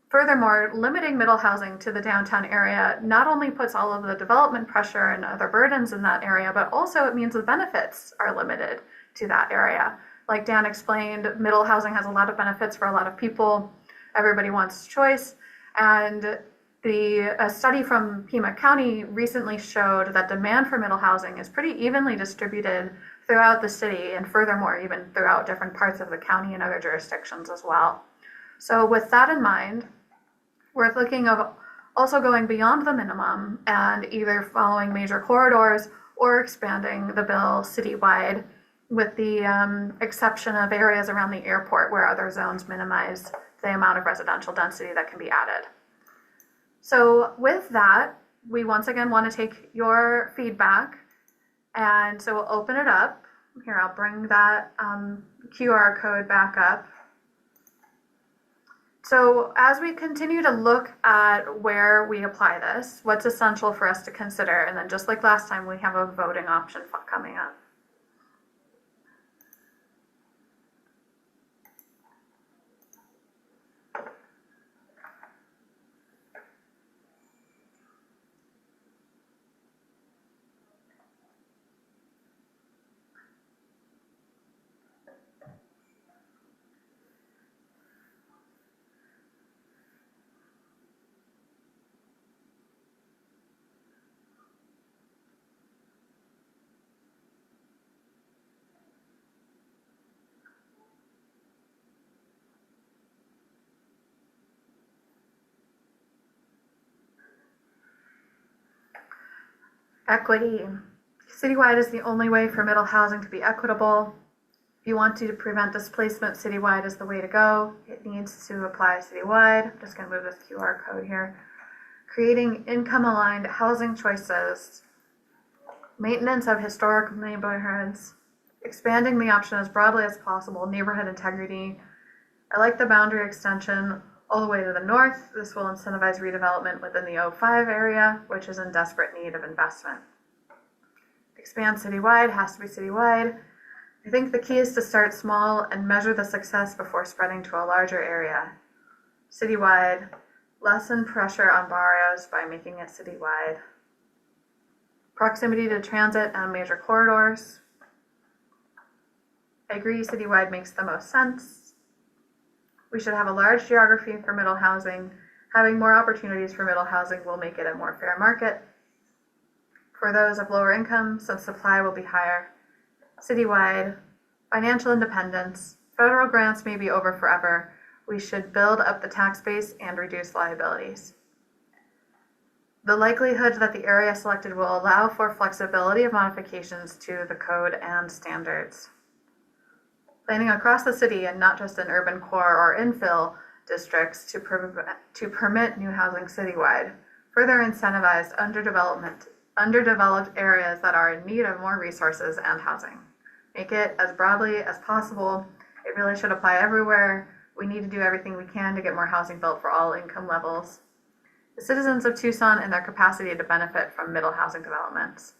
Furthermore, limiting middle housing to the downtown area not only puts all of the development pressure and other burdens in that area, but also it means the benefits are limited to that area. Like Dan explained, middle housing has a lot of benefits for a lot of people. Everybody wants choice. And a study from Pima County recently showed that demand for middle housing is pretty evenly distributed throughout the city, and furthermore, even throughout different parts of the county and other jurisdictions as well. So with that in mind, we're thinking of also going beyond the minimum and either following major corridors or expanding the bill citywide, with the exception of areas around the airport where other zones minimize the amount of residential density that can be added. So with that, we once again want to take your feedback, and so we'll open it up. Here, I'll bring that QR code back up. So as we continue to look at where we apply this, what's essential for us to consider, and then just like last time, we have a voting option coming up. Equity. Citywide is the only way for middle housing to be equitable. If you want to prevent displacement, citywide is the way to go. It needs to apply citywide. I'm just going to move this QR code here. Creating income-aligned housing choices. Maintenance of historic neighborhoods. Expanding the option as broadly as possible. Neighborhood integrity. I like the boundary extension all the way to the north. This will incentivize redevelopment within the O5 area, which is in desperate need of investment. Expand citywide, has to be citywide. I think the key is to start small and measure the success before spreading to a larger area. Citywide, lessen pressure on barrios by making it citywide. Proximity to transit and major corridors. I agree, citywide makes the most sense. We should have a large geography for middle housing. Having more opportunities for middle housing will make it a more fair market. For those of lower income, since supply will be higher. Citywide, financial independence. Federal grants may be over forever. We should build up the tax base and reduce liabilities. The likelihood that the area selected will allow for flexibility of modifications to the code and standards. Planning across the city and not just in urban core or infill districts to permit new housing citywide. Further incentivize underdeveloped areas that are in need of more resources and housing. Make it as broadly as possible. It really should apply everywhere. We need to do everything we can to get more housing built for all income levels. The citizens of Tucson and their capacity to benefit from middle housing developments.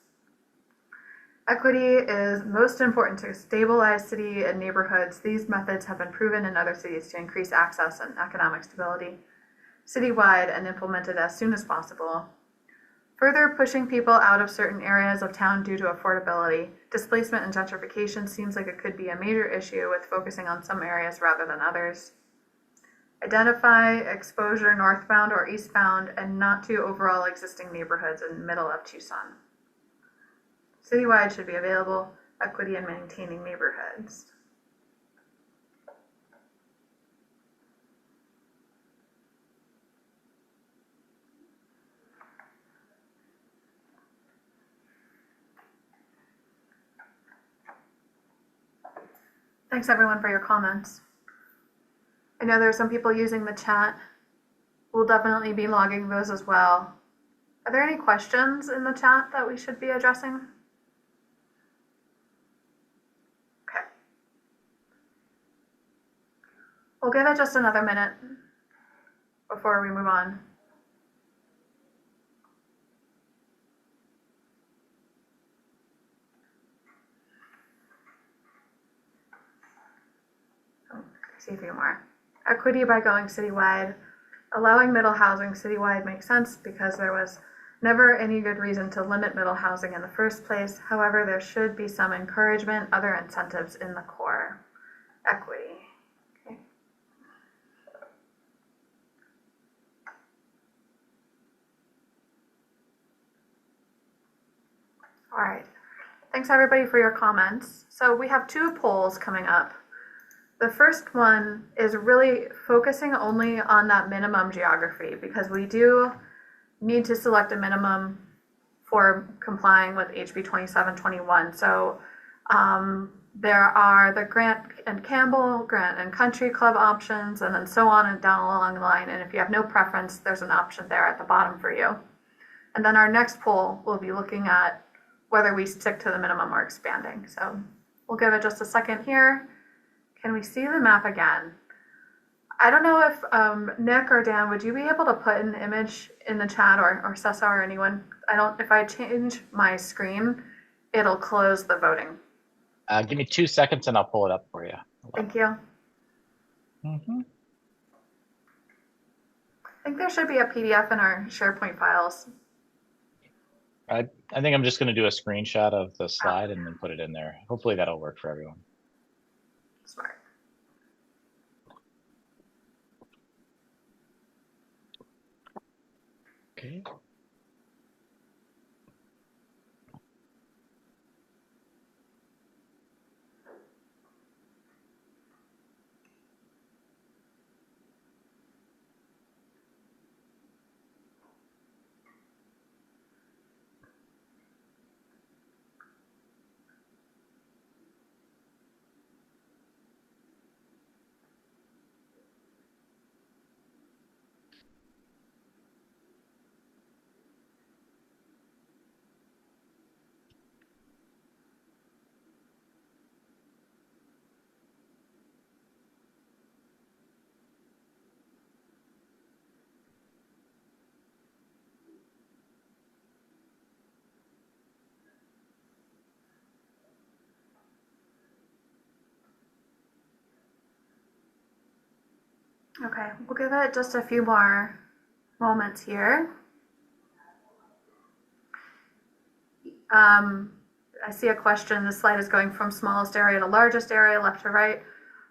Equity is most important to stabilize city and neighborhoods. These methods have been proven in other cities to increase access and economic stability. Citywide and implemented as soon as possible. Further pushing people out of certain areas of town due to affordability. Displacement and gentrification seems like it could be a major issue with focusing on some areas rather than others. Identify exposure northbound or eastbound and not to overall existing neighborhoods in the middle of Tucson. Citywide should be available, equity in maintaining neighborhoods. Thanks everyone for your comments. I know there are some people using the chat. We'll definitely be logging those as well. Are there any questions in the chat that we should be addressing? Okay. We'll give it just another minute before we move on. Oh, I see a few more. Equity by going citywide. Allowing middle housing citywide makes sense because there was never any good reason to limit middle housing in the first place. However, there should be some encouragement, other incentives in the core. Equity. Okay. All right. Thanks everybody for your comments. So we have 2 polls coming up. The first one is really focusing only on that minimum geography because we do need to select a minimum for complying with HB 2721. So there are the Grant and Campbell, Grant and Country Club options, and then so on and down along the line. And if you have no preference, there's an option there at the bottom for you. And then our next poll will be looking at whether we stick to the minimum or expanding. So we'll give it just a second here. Can we see the map again? I don't know if Nick or Dan, would you be able to put an image in the chat, or Sessa or anyone? If I change my screen, it'll close the voting. Give me 2 seconds and I'll pull it up for you. Thank you. Mm-hmm. I think there should be a PDF in our SharePoint files. I think I'm just going to do a screenshot of the slide and then put it in there. Hopefully that'll work for everyone. Smart. Okay. Okay, we'll give it just a few more moments here. I see a question. The slide is going from smallest area to largest area, left to right.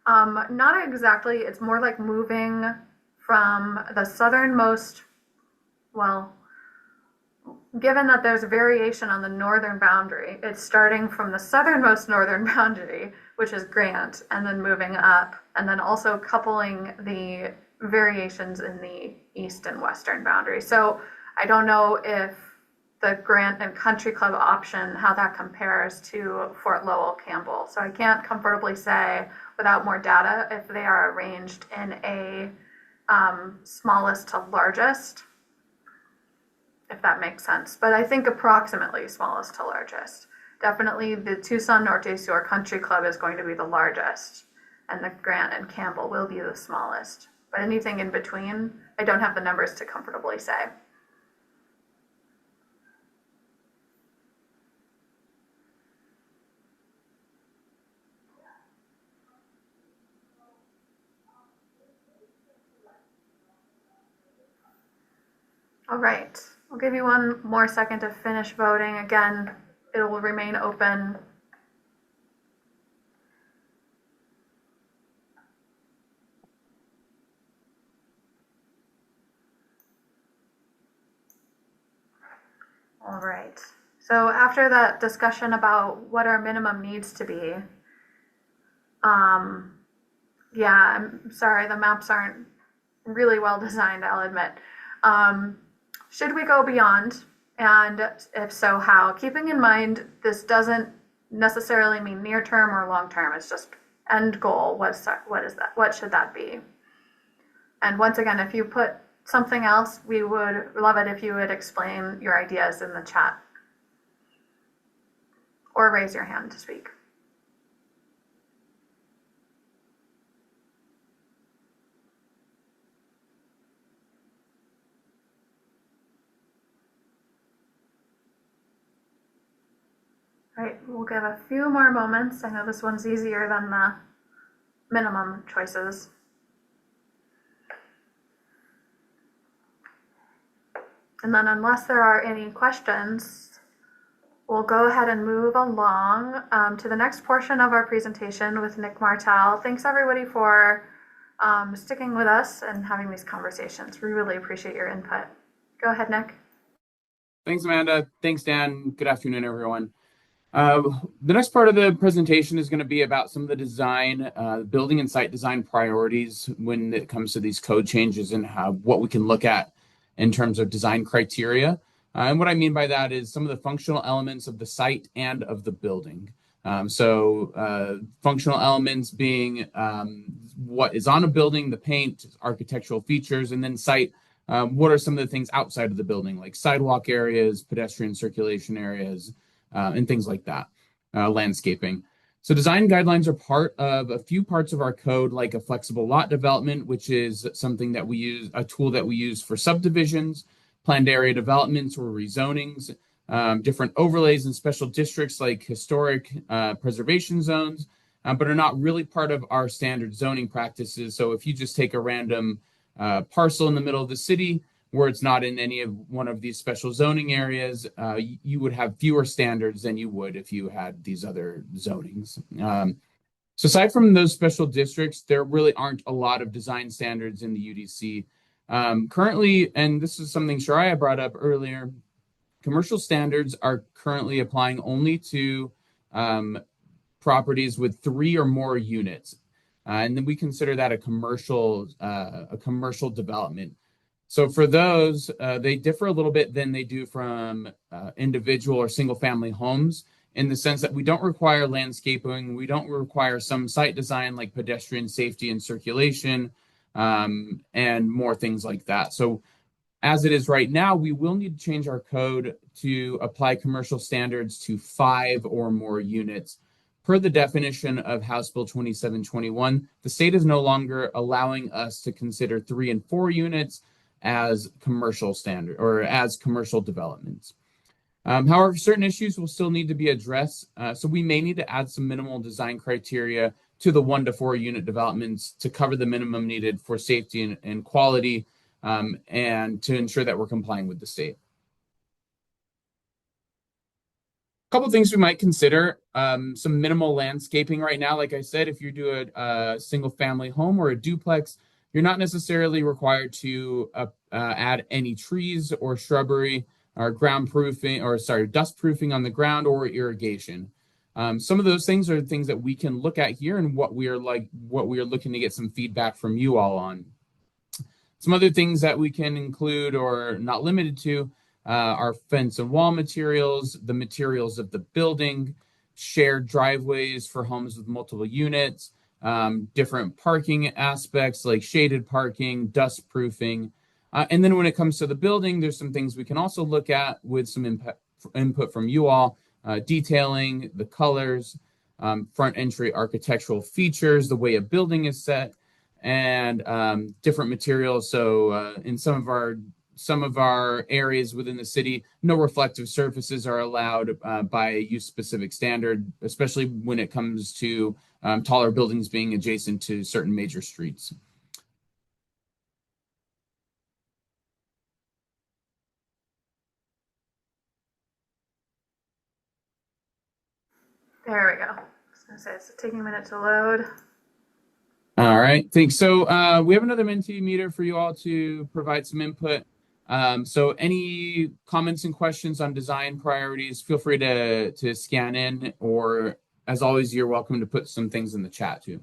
Not exactly. It's more like moving from the southernmost, well, given that there's variation on the northern boundary, it's starting from the southernmost northern boundary, which is Grant, and then moving up, and then also coupling the variations in the east and western boundary. So I don't know if the Grant and Country Club option, how that compares to Fort Lowell Campbell. So I can't comfortably say without more data if they are arranged in a smallest to largest, if that makes sense. But I think approximately smallest to largest. Definitely the Tucson Norte Sur Country Club is going to be the largest, and the Grant and Campbell will be the smallest. But anything in between, I don't have the numbers to comfortably say. All right, I'll give you one more second to finish voting. Again, it will remain open. All right, so after that discussion about what our minimum needs to be, yeah, I'm sorry, the maps aren't really well designed, I'll admit. Should we go beyond? And if so, how? Keeping in mind, this doesn't necessarily mean near term or long term. It's just end goal. What is that? What should that be? And once again, if you put something else, we would love it if you would explain your ideas in the chat or raise your hand to speak. All right, we'll give a few more moments. I know this one's easier than the minimum choices. And then unless there are any questions, we'll go ahead and move along to the next portion of our presentation with Nick Martel. Thanks everybody for sticking with us and having these conversations. We really appreciate your input. Go ahead, Nick. Thanks, Amanda. Thanks, Dan. Good afternoon, everyone. The next part of the presentation is going to be about some of the design, building and site design priorities when it comes to these code changes and what we can look at in terms of design criteria. And what I mean by that is some of the functional elements of the site and of the building. Functional elements being what is on a building, the paint, architectural features, and then site. What are some of the things outside of the building, like sidewalk areas, pedestrian circulation areas, and things like that, landscaping. So design guidelines are part of a few parts of our code, like a flexible lot development, which is something that we use, a tool that we use for subdivisions, planned area developments or rezonings, different overlays and special districts like historic preservation zones, but are not really part of our standard zoning practices. So if you just take a random parcel in the middle of the city, where it's not in any of one of these special zoning areas, you would have fewer standards than you would if you had these other zonings. So aside from those special districts, there really aren't a lot of design standards in the UDC. Currently, and this is something Shariah brought up earlier, commercial standards are currently applying only to properties with 3 or more units. And then we consider that a commercial development. So for those, they differ a little bit than they do from individual or single family homes in the sense that we don't require landscaping. We don't require some site design like pedestrian safety and circulation and more things like that. So as it is right now, we will need to change our code to apply commercial standards to 5 or more units. Per the definition of House Bill 2721, the state is no longer allowing us to consider 3 and 4 units as commercial standard or as commercial developments. However, certain issues will still need to be addressed. So we may need to add some minimal design criteria to the 1 to 4 unit developments to cover the minimum needed for safety and quality and to ensure that we're complying with the state. A couple things we might consider, some minimal landscaping right now. Like I said, if you do a single family home or a duplex, you're not necessarily required to add any trees or shrubbery or dust proofing on the ground or irrigation. Some of those things are things that we can look at here and what we are looking to get some feedback from you all on. Some other things that we can include or not limited to are fence and wall materials, the materials of the building, shared driveways for homes with multiple units, different parking aspects like shaded parking, dust proofing. And then when it comes to the building, there's some things we can also look at with some input from you all, detailing, the colors, front entry architectural features, the way a building is set, and different materials. So in some of our areas within the city, no reflective surfaces are allowed by a use-specific standard, especially when it comes to taller buildings being adjacent to certain major streets. There we go. I was going to say it's taking a minute to load. All right, thanks. So we have another Mentimeter for you all to provide some input. So any comments and questions on design priorities, feel free to scan in, or as always, you're welcome to put some things in the chat too.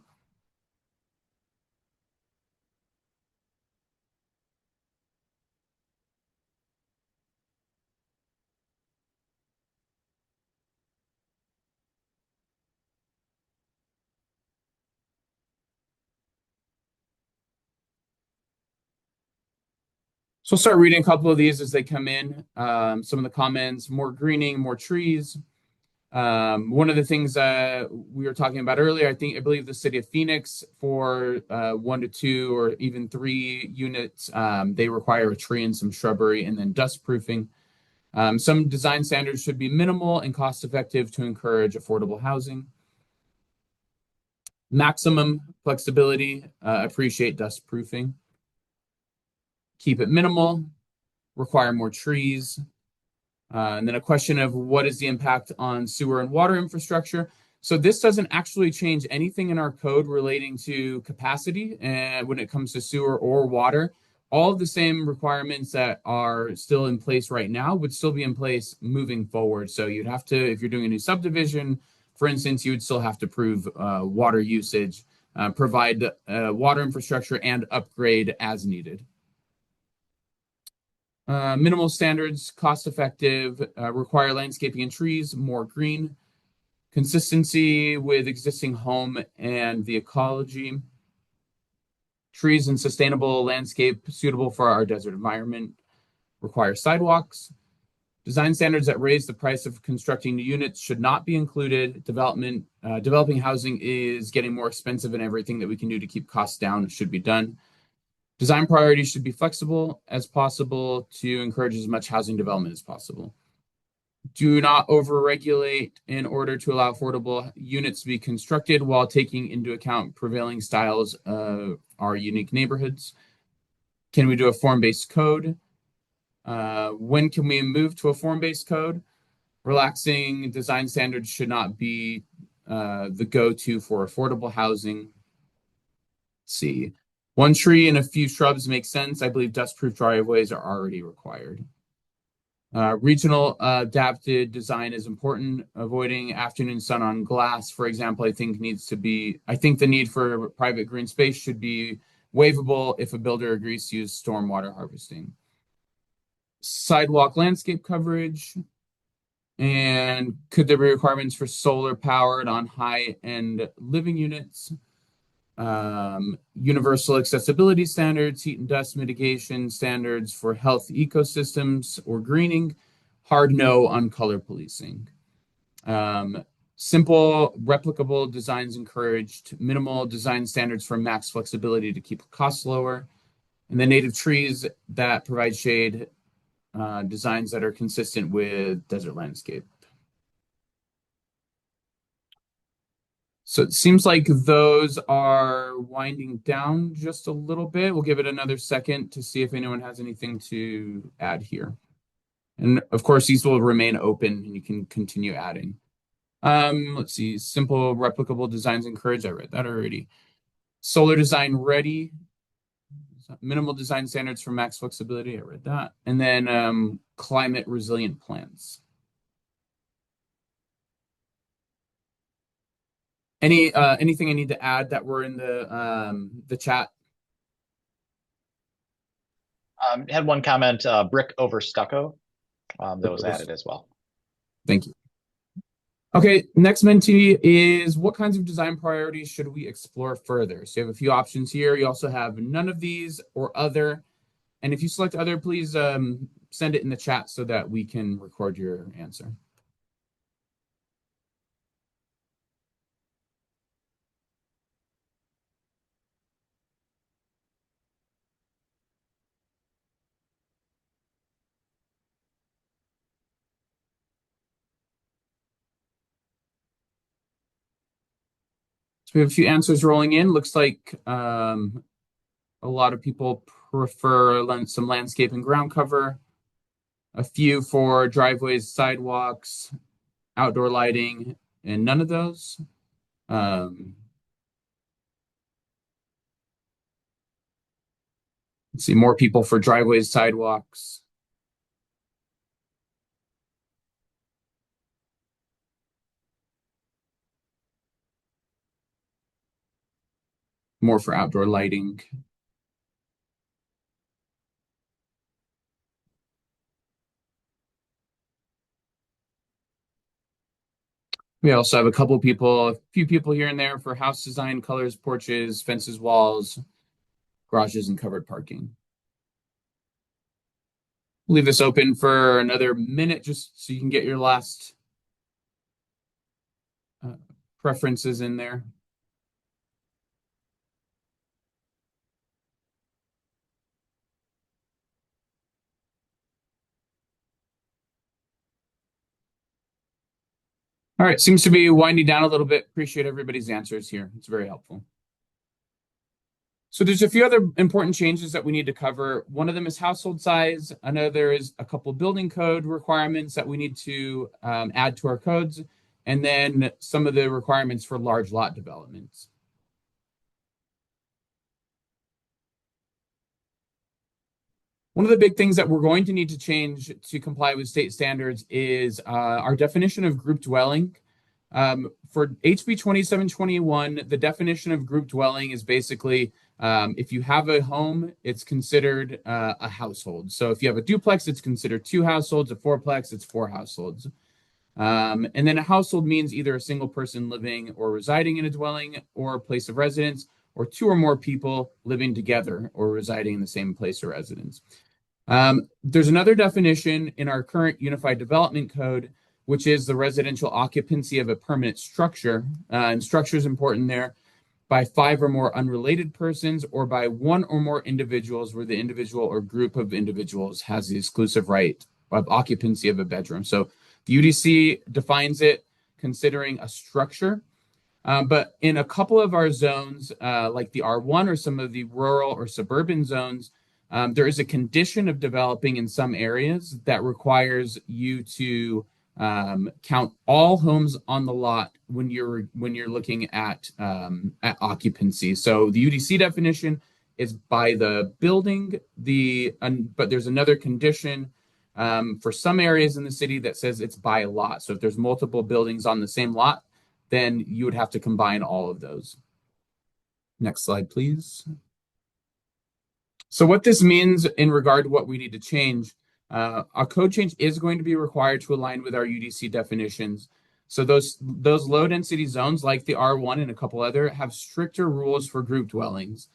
So I'll start reading a couple of these as they come in. Some of the comments, more greening, more trees. One of the things we were talking about earlier, I believe the city of Phoenix for 1 to 2 or even 3 units, they require a tree and some shrubbery and then dust proofing. Some design standards should be minimal and cost effective to encourage affordable housing. Maximum flexibility, appreciate dust proofing. Keep it minimal. require more trees. And then a question of what is the impact on sewer and water infrastructure. So this doesn't actually change anything in our code relating to capacity and when it comes to sewer or water. All of the same requirements that are still in place right now would still be in place moving forward. So you'd have to, if you're doing a new subdivision, for instance, you would still have to prove water usage, provide water infrastructure, and upgrade as needed. Minimal standards, cost effective, require landscaping and trees, more green, consistency with existing home and the ecology, trees and sustainable landscape suitable for our desert environment, require sidewalks, design standards that raise the price of constructing new units should not be included. Developing housing is getting more expensive, and everything that we can do to keep costs down should be done. Design priorities should be flexible as possible to encourage as much housing development as possible. Do not overregulate in order to allow affordable units to be constructed while taking into account prevailing styles of our unique neighborhoods. Can we do a form-based code? When can we move to a form-based code? Relaxing design standards should not be the go-to for affordable housing. Let's see. One tree and a few shrubs make sense. I believe dust-proof driveways are already required. Regional adapted design is important. Avoiding afternoon sun on glass, for example, I think the need for private green space should be waivable if a builder agrees to use stormwater harvesting. Sidewalk landscape coverage. And could there be requirements for solar powered on high-end living units? Universal accessibility standards, heat and dust mitigation standards for health ecosystems or greening, hard no on color policing. Simple, replicable designs encouraged, minimal design standards for max flexibility to keep costs lower, and the native trees that provide shade, designs that are consistent with desert landscape. So it seems like those are winding down just a little bit. We'll give it another second to see if anyone has anything to add here. And of course, these will remain open and you can continue adding. Let's see, simple replicable designs encouraged. I read that already. Solar design ready. Minimal design standards for max flexibility. I read that. And then climate resilient plants. Anything I need to add that were in the chat? Had one comment, brick over stucco, that was added as well. Thank you. Okay, next Mentee is what kinds of design priorities should we explore further? So you have a few options here. You also have none of these or other. And if you select other, please send it in the chat so that we can record your answer. So we have a few answers rolling in. Looks like a lot of people prefer some landscape and ground cover. A few for driveways, sidewalks, outdoor lighting, and none of those. Let's see, more people for driveways, sidewalks. More for outdoor lighting. We also have a few people here and there for house design, colors, porches, fences, walls, garages, and covered parking. We'll leave this open for another minute just so you can get your last preferences in there. All right, seems to be winding down a little bit. Appreciate everybody's answers here. It's very helpful. So there's a few other important changes that we need to cover. One of them is household size. Another is a couple building code requirements that we need to add to our codes, and then some of the requirements for large lot developments. One of the big things that we're going to need to change to comply with state standards is our definition of group dwelling. For HB 2721, the definition of group dwelling is basically if you have a home, it's considered a household. So if you have a duplex, it's considered 2 households. A fourplex, it's 4 households. And then a household means either a single person living or residing in a dwelling or a place of residence, or 2 or more people living together or residing in the same place of residence. There's another definition in our current Unified Development Code, which is the residential occupancy of a permanent structure. And structure is important there, by 5 or more unrelated persons, or by 1 or more individuals where the individual or group of individuals has the exclusive right of occupancy of a bedroom. So the UDC defines it considering a structure. But in a couple of our zones, like the R1 or some of the rural or suburban zones, there is a condition of developing in some areas that requires you to count all homes on the lot when you're looking at occupancy. So the UDC definition is by the building. But there's another condition for some areas in the city that says it's by a lot. So if there's multiple buildings on the same lot, then you would have to combine all of those. Next slide, please. So what this means in regard to what we need to change, our code change is going to be required to align with our UDC definitions. So those low density zones like the R1 and a couple other have stricter rules for group dwellings.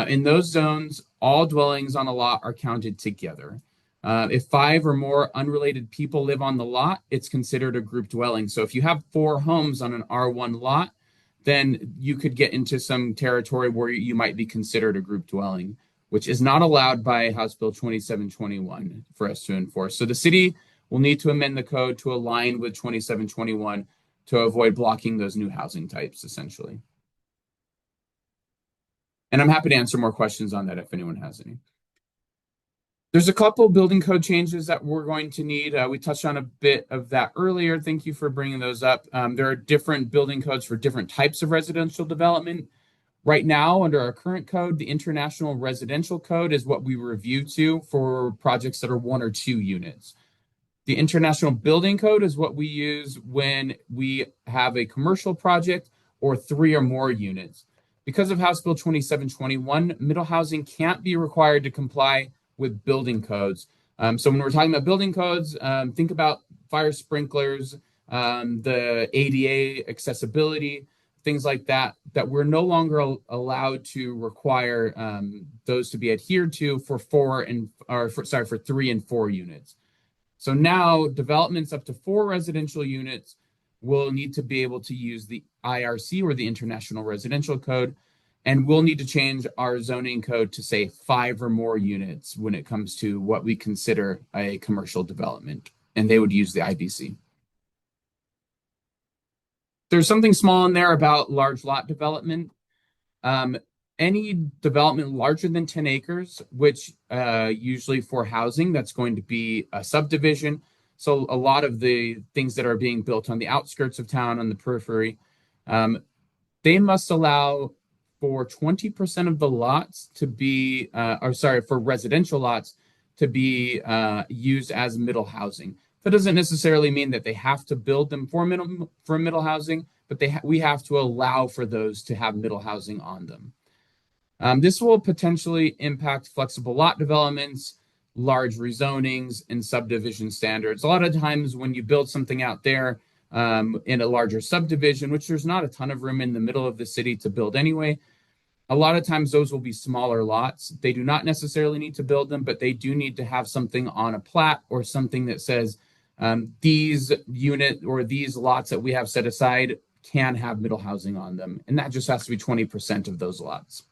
In those zones, all dwellings on a lot are counted together. If 5 or more unrelated people live on the lot, it's considered a group dwelling. So if you have 4 homes on an R1 lot, then you could get into some territory where you might be considered a group dwelling, which is not allowed by House Bill 2721 for us to enforce. So the city will need to amend the code to align with 2721 to avoid blocking those new housing types, essentially. And I'm happy to answer more questions on that if anyone has any. There's a couple building code changes that we're going to need. We touched on a bit of that earlier. Thank you for bringing those up. There are different building codes for different types of residential development. Right now, under our current code, the International Residential Code is what we review to for projects that are 1 or 2 units. The International Building Code is what we use when we have a commercial project or 3 or more units. Because of House Bill 2721, middle housing can't be required to comply with building codes. So when we're talking about building codes, think about fire sprinklers, the ADA accessibility, things like that, that we're no longer allowed to require those to be adhered to for 3 and 4 units. So now developments up to 4 residential units will need to be able to use the IRC or the International Residential Code, and we'll need to change our zoning code to say 5 or more units when it comes to what we consider a commercial development, and they would use the IBC. There's something small in there about large lot development. Any development larger than 10 acres, which usually for housing, that's going to be a subdivision. So a lot of the things that are being built on the outskirts of town, on the periphery, they must allow for 20% of the lots to be, for residential lots to be used as middle housing. That doesn't necessarily mean that they have to build them for middle housing, but we have to allow for those to have middle housing on them. This will potentially impact flexible lot developments, large rezonings, and subdivision standards. A lot of times when you build something out there in a larger subdivision, which there's not a ton of room in the middle of the city to build anyway, a lot of times those will be smaller lots. They do not necessarily need to build them, but they do need to have something on a plat or something that says these unit or these lots that we have set aside can have middle housing on them. And that just has to be 20% of those lots.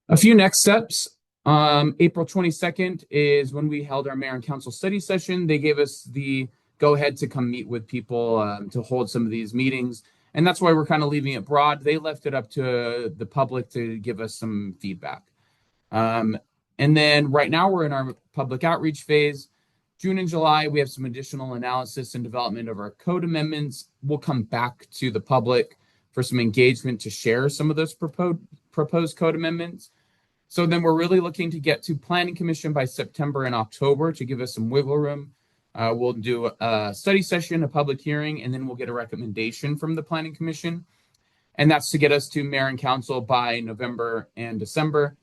A few next steps. April 22nd is when we held our mayor and council study session. They gave us the go ahead to come meet with people to hold some of these meetings. And that's why we're kind of leaving it broad. They left it up to the public to give us some feedback. And then right now we're in our public outreach phase. June and July, we have some additional analysis and development of our code amendments. We'll come back to the public for some engagement to share some of those proposed code amendments. So then we're really looking to get to Planning Commission by September and October to give us some wiggle room. We'll do a study session, a public hearing, and then we'll get a recommendation from the Planning Commission. And that's to get us to Mayor and Council by November and December,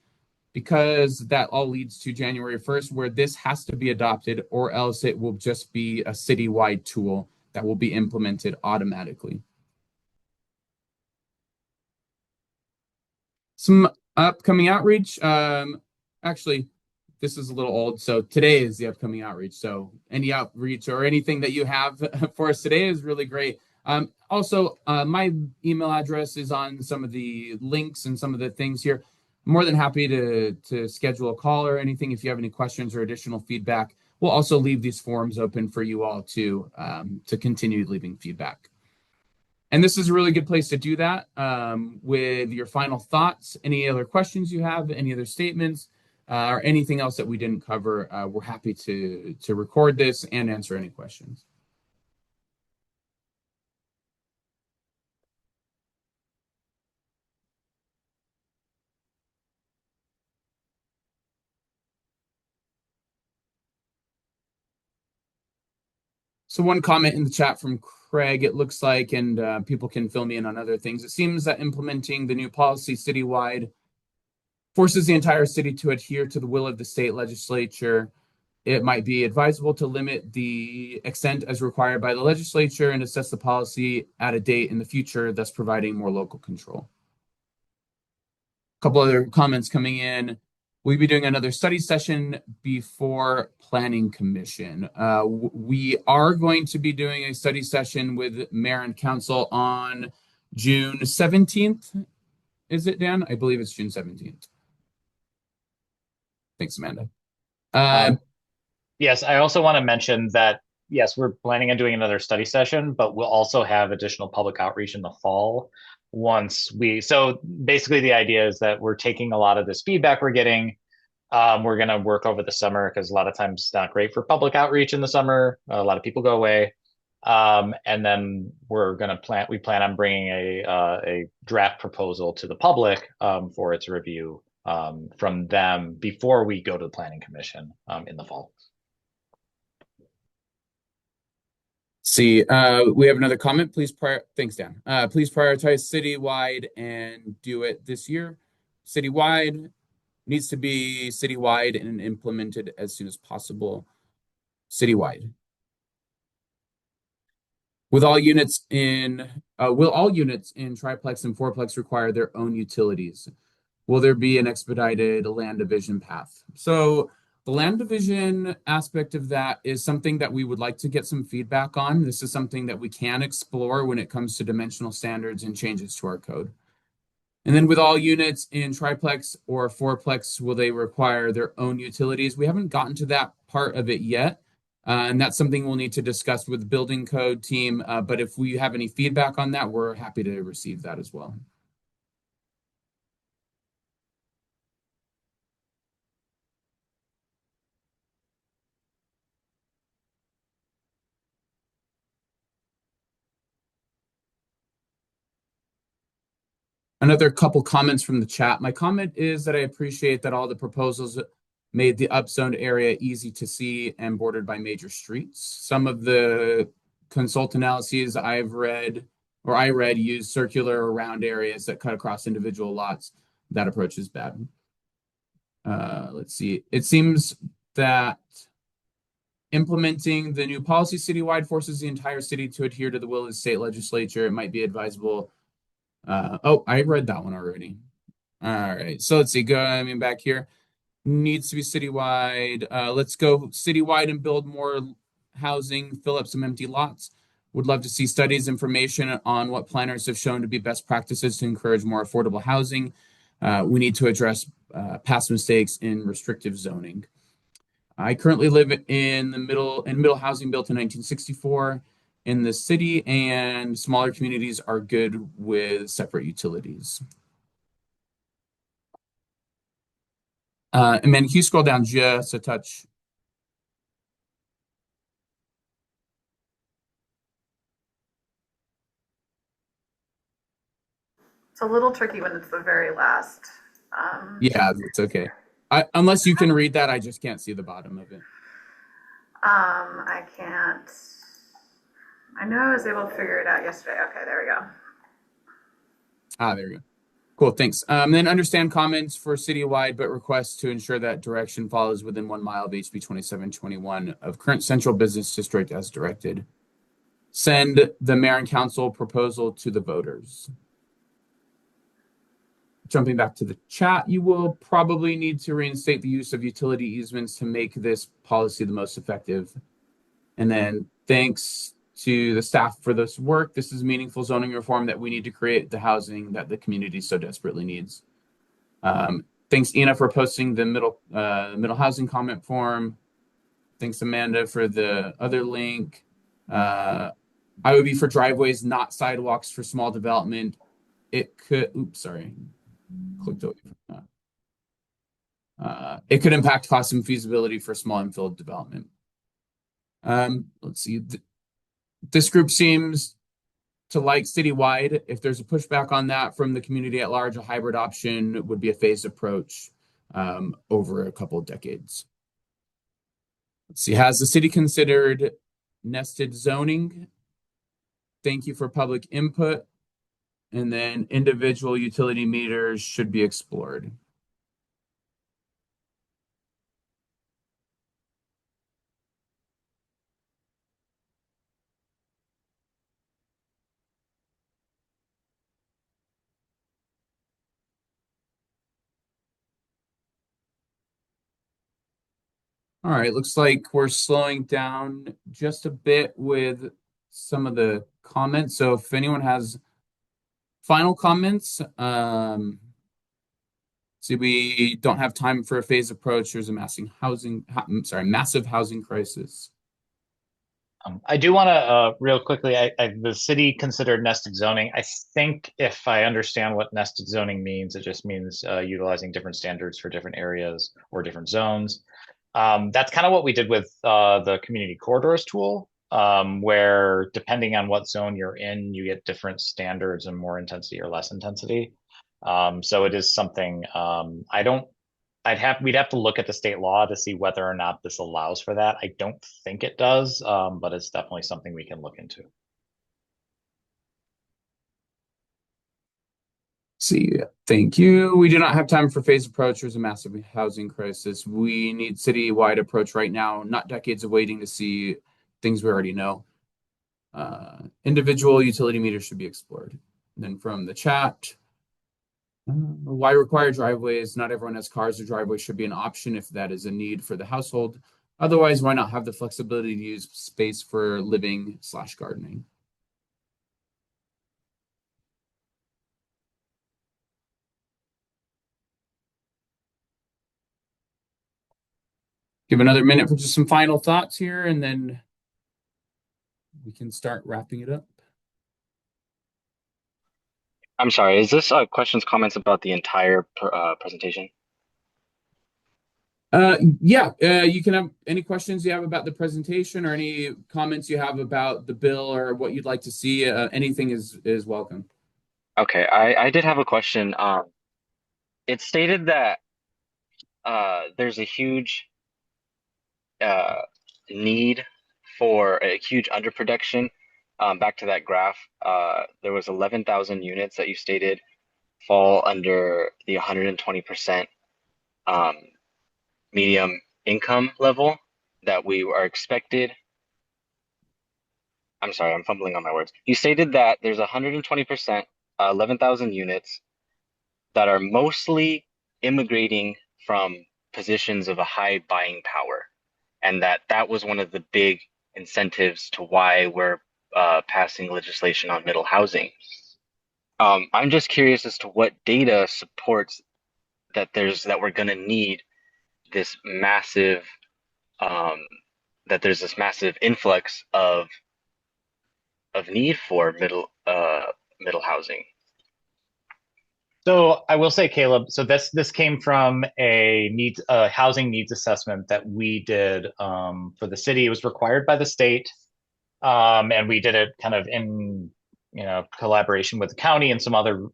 because that all leads to January 1st, where this has to be adopted, or else it will just be a citywide tool that will be implemented automatically. Some upcoming outreach. Actually, this is a little old, so today is the upcoming outreach. So any outreach or anything that you have for us today is really great. Also, my email address is on some of the links and some of the things here. I'm more than happy to schedule a call or anything if you have any questions or additional feedback. We'll also leave these forums open for you all to continue leaving feedback. And this is a really good place to do that with your final thoughts, any other questions you have, any other statements, or anything else that we didn't cover. We're happy to record this and answer any questions. So one comment in the chat from Craig, it looks like, and people can fill me in on other things. It seems that implementing the new policy citywide forces the entire city to adhere to the will of the state legislature. It might be advisable to limit the extent as required by the legislature and assess the policy at a date in the future, thus providing more local control. A couple other comments coming in. We'll be doing another study session before Planning Commission. We are going to be doing a study session with Mayor and Council on June 17th. Is it, Dan? I believe it's June 17th. Thanks, Amanda. Yes, I also want to mention that, yes, we're planning on doing another study session, but we'll also have additional public outreach in the fall. So basically the idea is that we're taking a lot of this feedback we're getting. We're going to work over the summer because a lot of times it's not great for public outreach in the summer. A lot of people go away. And then we plan on bringing a draft proposal to the public for its review from them before we go to the Planning Commission in the fall. See, we have another comment. Thanks, Dan. Please prioritize citywide and do it this year. Citywide needs to be citywide and implemented as soon as possible. Citywide. Will all units in triplex and fourplex require their own utilities? Will there be an expedited land division path? So the land division aspect of that is something that we would like to get some feedback on. This is something that we can explore when it comes to dimensional standards and changes to our code. And then with all units in triplex or fourplex, will they require their own utilities? We haven't gotten to that part of it yet. And that's something we'll need to discuss with the building code team. But if we have any feedback on that, we're happy to receive that as well. Another couple comments from the chat. My comment is that I appreciate that all the proposals made the upzoned area easy to see and bordered by major streets. Some of the consult analyses I read use circular or round areas that cut across individual lots. That approach is bad. Let's see. It seems that implementing the new policy citywide forces the entire city to adhere to the will of the state legislature. It might be advisable. I read that one already. All right. So let's see. Back here. Needs to be citywide. Let's go citywide and build more housing, fill up some empty lots. Would love to see studies, information on what planners have shown to be best practices to encourage more affordable housing. We need to address past mistakes in restrictive zoning. I currently live in middle housing built in 1964. in the city, and smaller communities are good with separate utilities. And then can you scroll down just a touch? It's a little tricky when it's the very last. Yeah, it's okay. Unless you can read that, I just can't see the bottom of it. I can't. I know I was able to figure it out yesterday. Okay, there we go. There we go. Cool, thanks. Then understand comments for citywide, but requests to ensure that direction follows within 1 mile of HB 2721 of current central business district as directed. Send the mayor and council proposal to the voters. Jumping back to the chat, you will probably need to reinstate the use of utility easements to make this policy the most effective. And then thanks to the staff for this work. This is meaningful zoning reform that we need to create the housing that the community so desperately needs. Thanks, Ina, for posting the middle housing comment form. Thanks, Amanda, for the other link. I would be for driveways, not sidewalks for small development. It could, oops, sorry. Clicked away from that. It could impact cost and feasibility for small infill development. Let's see. This group seems to like citywide. If there's a pushback on that from the community at large, a hybrid option would be a phased approach over a couple of decades. Let's see. Has the city considered nested zoning? Thank you for public input. And then individual utility meters should be explored. All right, looks like we're slowing down just a bit with some of the comments. So if anyone has final comments, see, we don't have time for a phased approach. There's a massive housing crisis. I do want to real quickly. The city considered nested zoning. I think if I understand what nested zoning means, it just means utilizing different standards for different areas or different zones. That's kind of what we did with the community corridors tool, where depending on what zone you're in, you get different standards and more intensity or less intensity. So it is something we'd have to look at the state law to see whether or not this allows for that. I don't think it does, but it's definitely something we can look into. See, thank you. We do not have time for phased approach. There's a massive housing crisis. We need citywide approach right now, not decades of waiting to see things we already know. Individual utility meters should be explored. And then from the chat, why require driveways? Not everyone has cars, or driveways should be an option if that is a need for the household. Otherwise, why not have the flexibility to use space for living/gardening? Give another minute for just some final thoughts here, and then we can start wrapping it up. I'm sorry, is this questions, comments about the entire presentation? Yeah, you can have any questions you have about the presentation or any comments you have about the bill or what you'd like to see. Anything is welcome. Okay, I did have a question. It stated that there's a huge need for a huge underproduction. Back to that graph, there was 11,000 units that you stated fall under the 120% medium income level that we are expected. I'm sorry, I'm fumbling on my words. You stated that there's 120%, 11,000 units that are mostly immigrating from positions of a high buying power, and that was one of the big incentives to why we're passing legislation on middle housing. I'm just curious as to what data supports that we're going to need this massive influx of of need for middle housing? So I will say, Caleb, so this came from a housing needs assessment that we did for the city. It was required by the state, and we did it kind of in collaboration with the county and some other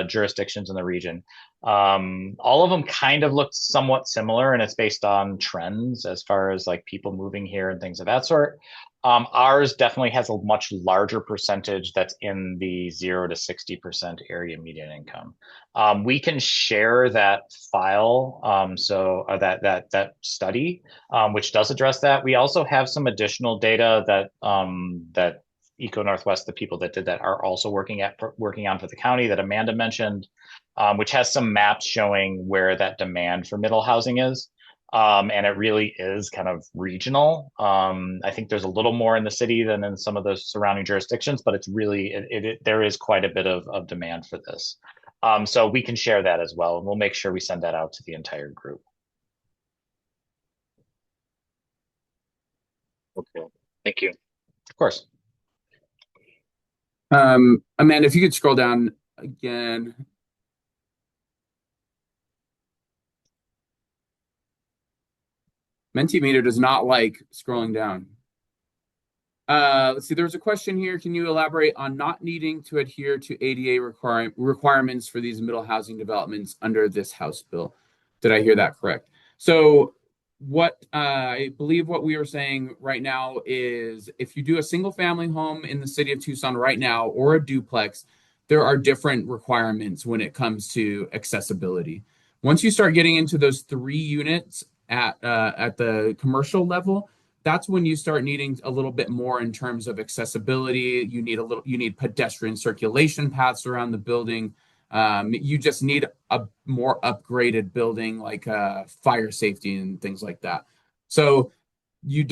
jurisdictions in the region. All of them kind of looked somewhat similar, and it's based on trends as far as like people moving here and things of that sort. Ours definitely has a much larger percentage that's in the 0 to 60% area median income. We can share that file, that study, which does address that. We also have some additional data that Eco Northwest, the people that did that, are also working on for the county that Amanda mentioned, which has some maps showing where that demand for middle housing is. And it really is kind of regional. I think there's a little more in the city than in some of the surrounding jurisdictions, but it's really there is quite a bit of demand for this. So we can share that as well, and we'll make sure we send that out to the entire group. Okay, thank you. Of course. Amanda, if you could scroll down again. Mentimeter does not like scrolling down. Let's see, there's a question here. Can you elaborate on not needing to adhere to ADA requirements for these middle housing developments under this House bill? Did I hear that correct? So what I believe what we are saying right now is if you do a single family home in the city of Tucson right now or a duplex, there are different requirements when it comes to accessibility. Once you start getting into those 3 units at the commercial level, that's when you start needing a little bit more in terms of accessibility. You need pedestrian circulation paths around the building. You just need a more upgraded building like fire safety and things like that. So you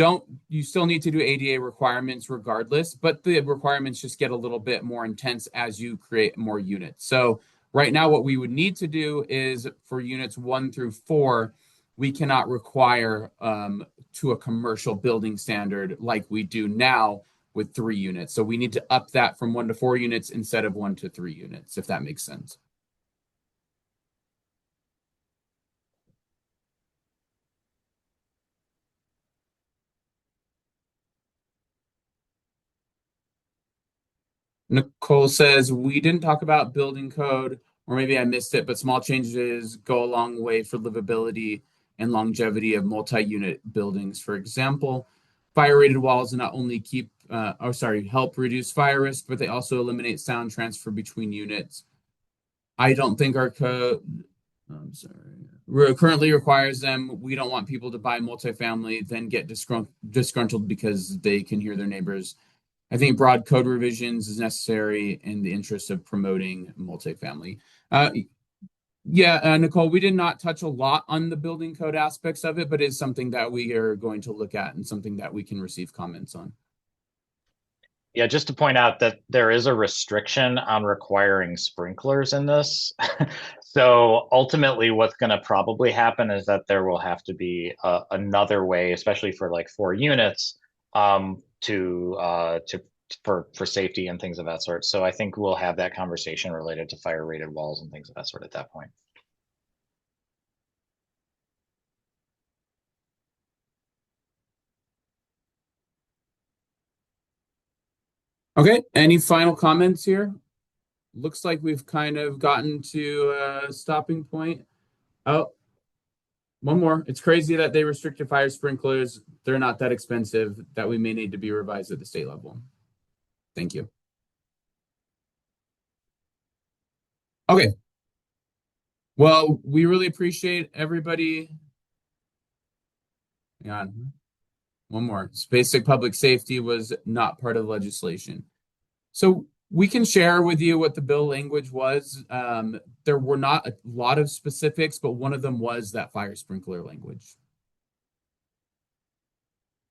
still need to do ADA requirements regardless, but the requirements just get a little bit more intense as you create more units. So right now, what we would need to do is for units 1 through 4, we cannot require to a commercial building standard like we do now with 3 units. So we need to up that from 1 to 4 units instead of 1 to 3 units, if that makes sense. Nicole says, we didn't talk about building code, or maybe I missed it, but small changes go a long way for livability and longevity of multi-unit buildings. For example, fire-rated walls not only help reduce fire risk, but they also eliminate sound transfer between units. I don't think our code, currently requires them. We don't want people to buy multifamily, then get disgruntled because they can hear their neighbors. I think broad code revisions is necessary in the interest of promoting multifamily. Nicole, we did not touch a lot on the building code aspects of it, but it's something that we are going to look at and something that we can receive comments on. Yeah, just to point out that there is a restriction on requiring sprinklers in this. So ultimately, what's going to probably happen is that there will have to be another way, especially for like 4 units, for safety and things of that sort. So I think we'll have that conversation related to fire rated walls and things of that sort at that point. Okay, any final comments here? Looks like we've kind of gotten to a stopping point. Oh, one more. It's crazy that they restricted fire sprinklers. They're not that expensive that we may need to be revised at the state level. Thank you. Okay. Well, we really appreciate everybody. Hang on. One more. Basic public safety was not part of legislation. So we can share with you what the bill language was. There were not a lot of specifics, but one of them was that fire sprinkler language.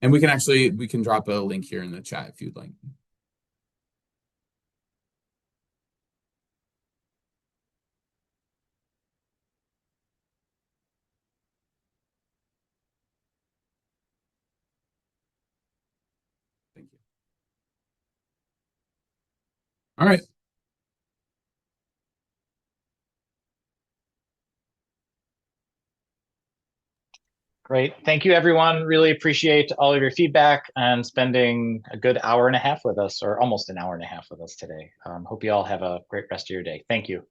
And we can drop a link here in the chat if you'd like. Thank you. All right. Great. Thank you, everyone. Really appreciate all of your feedback and spending a good hour and a half with us, or almost an hour and a half with us today. Hope you all have a great rest of your day. Thank you.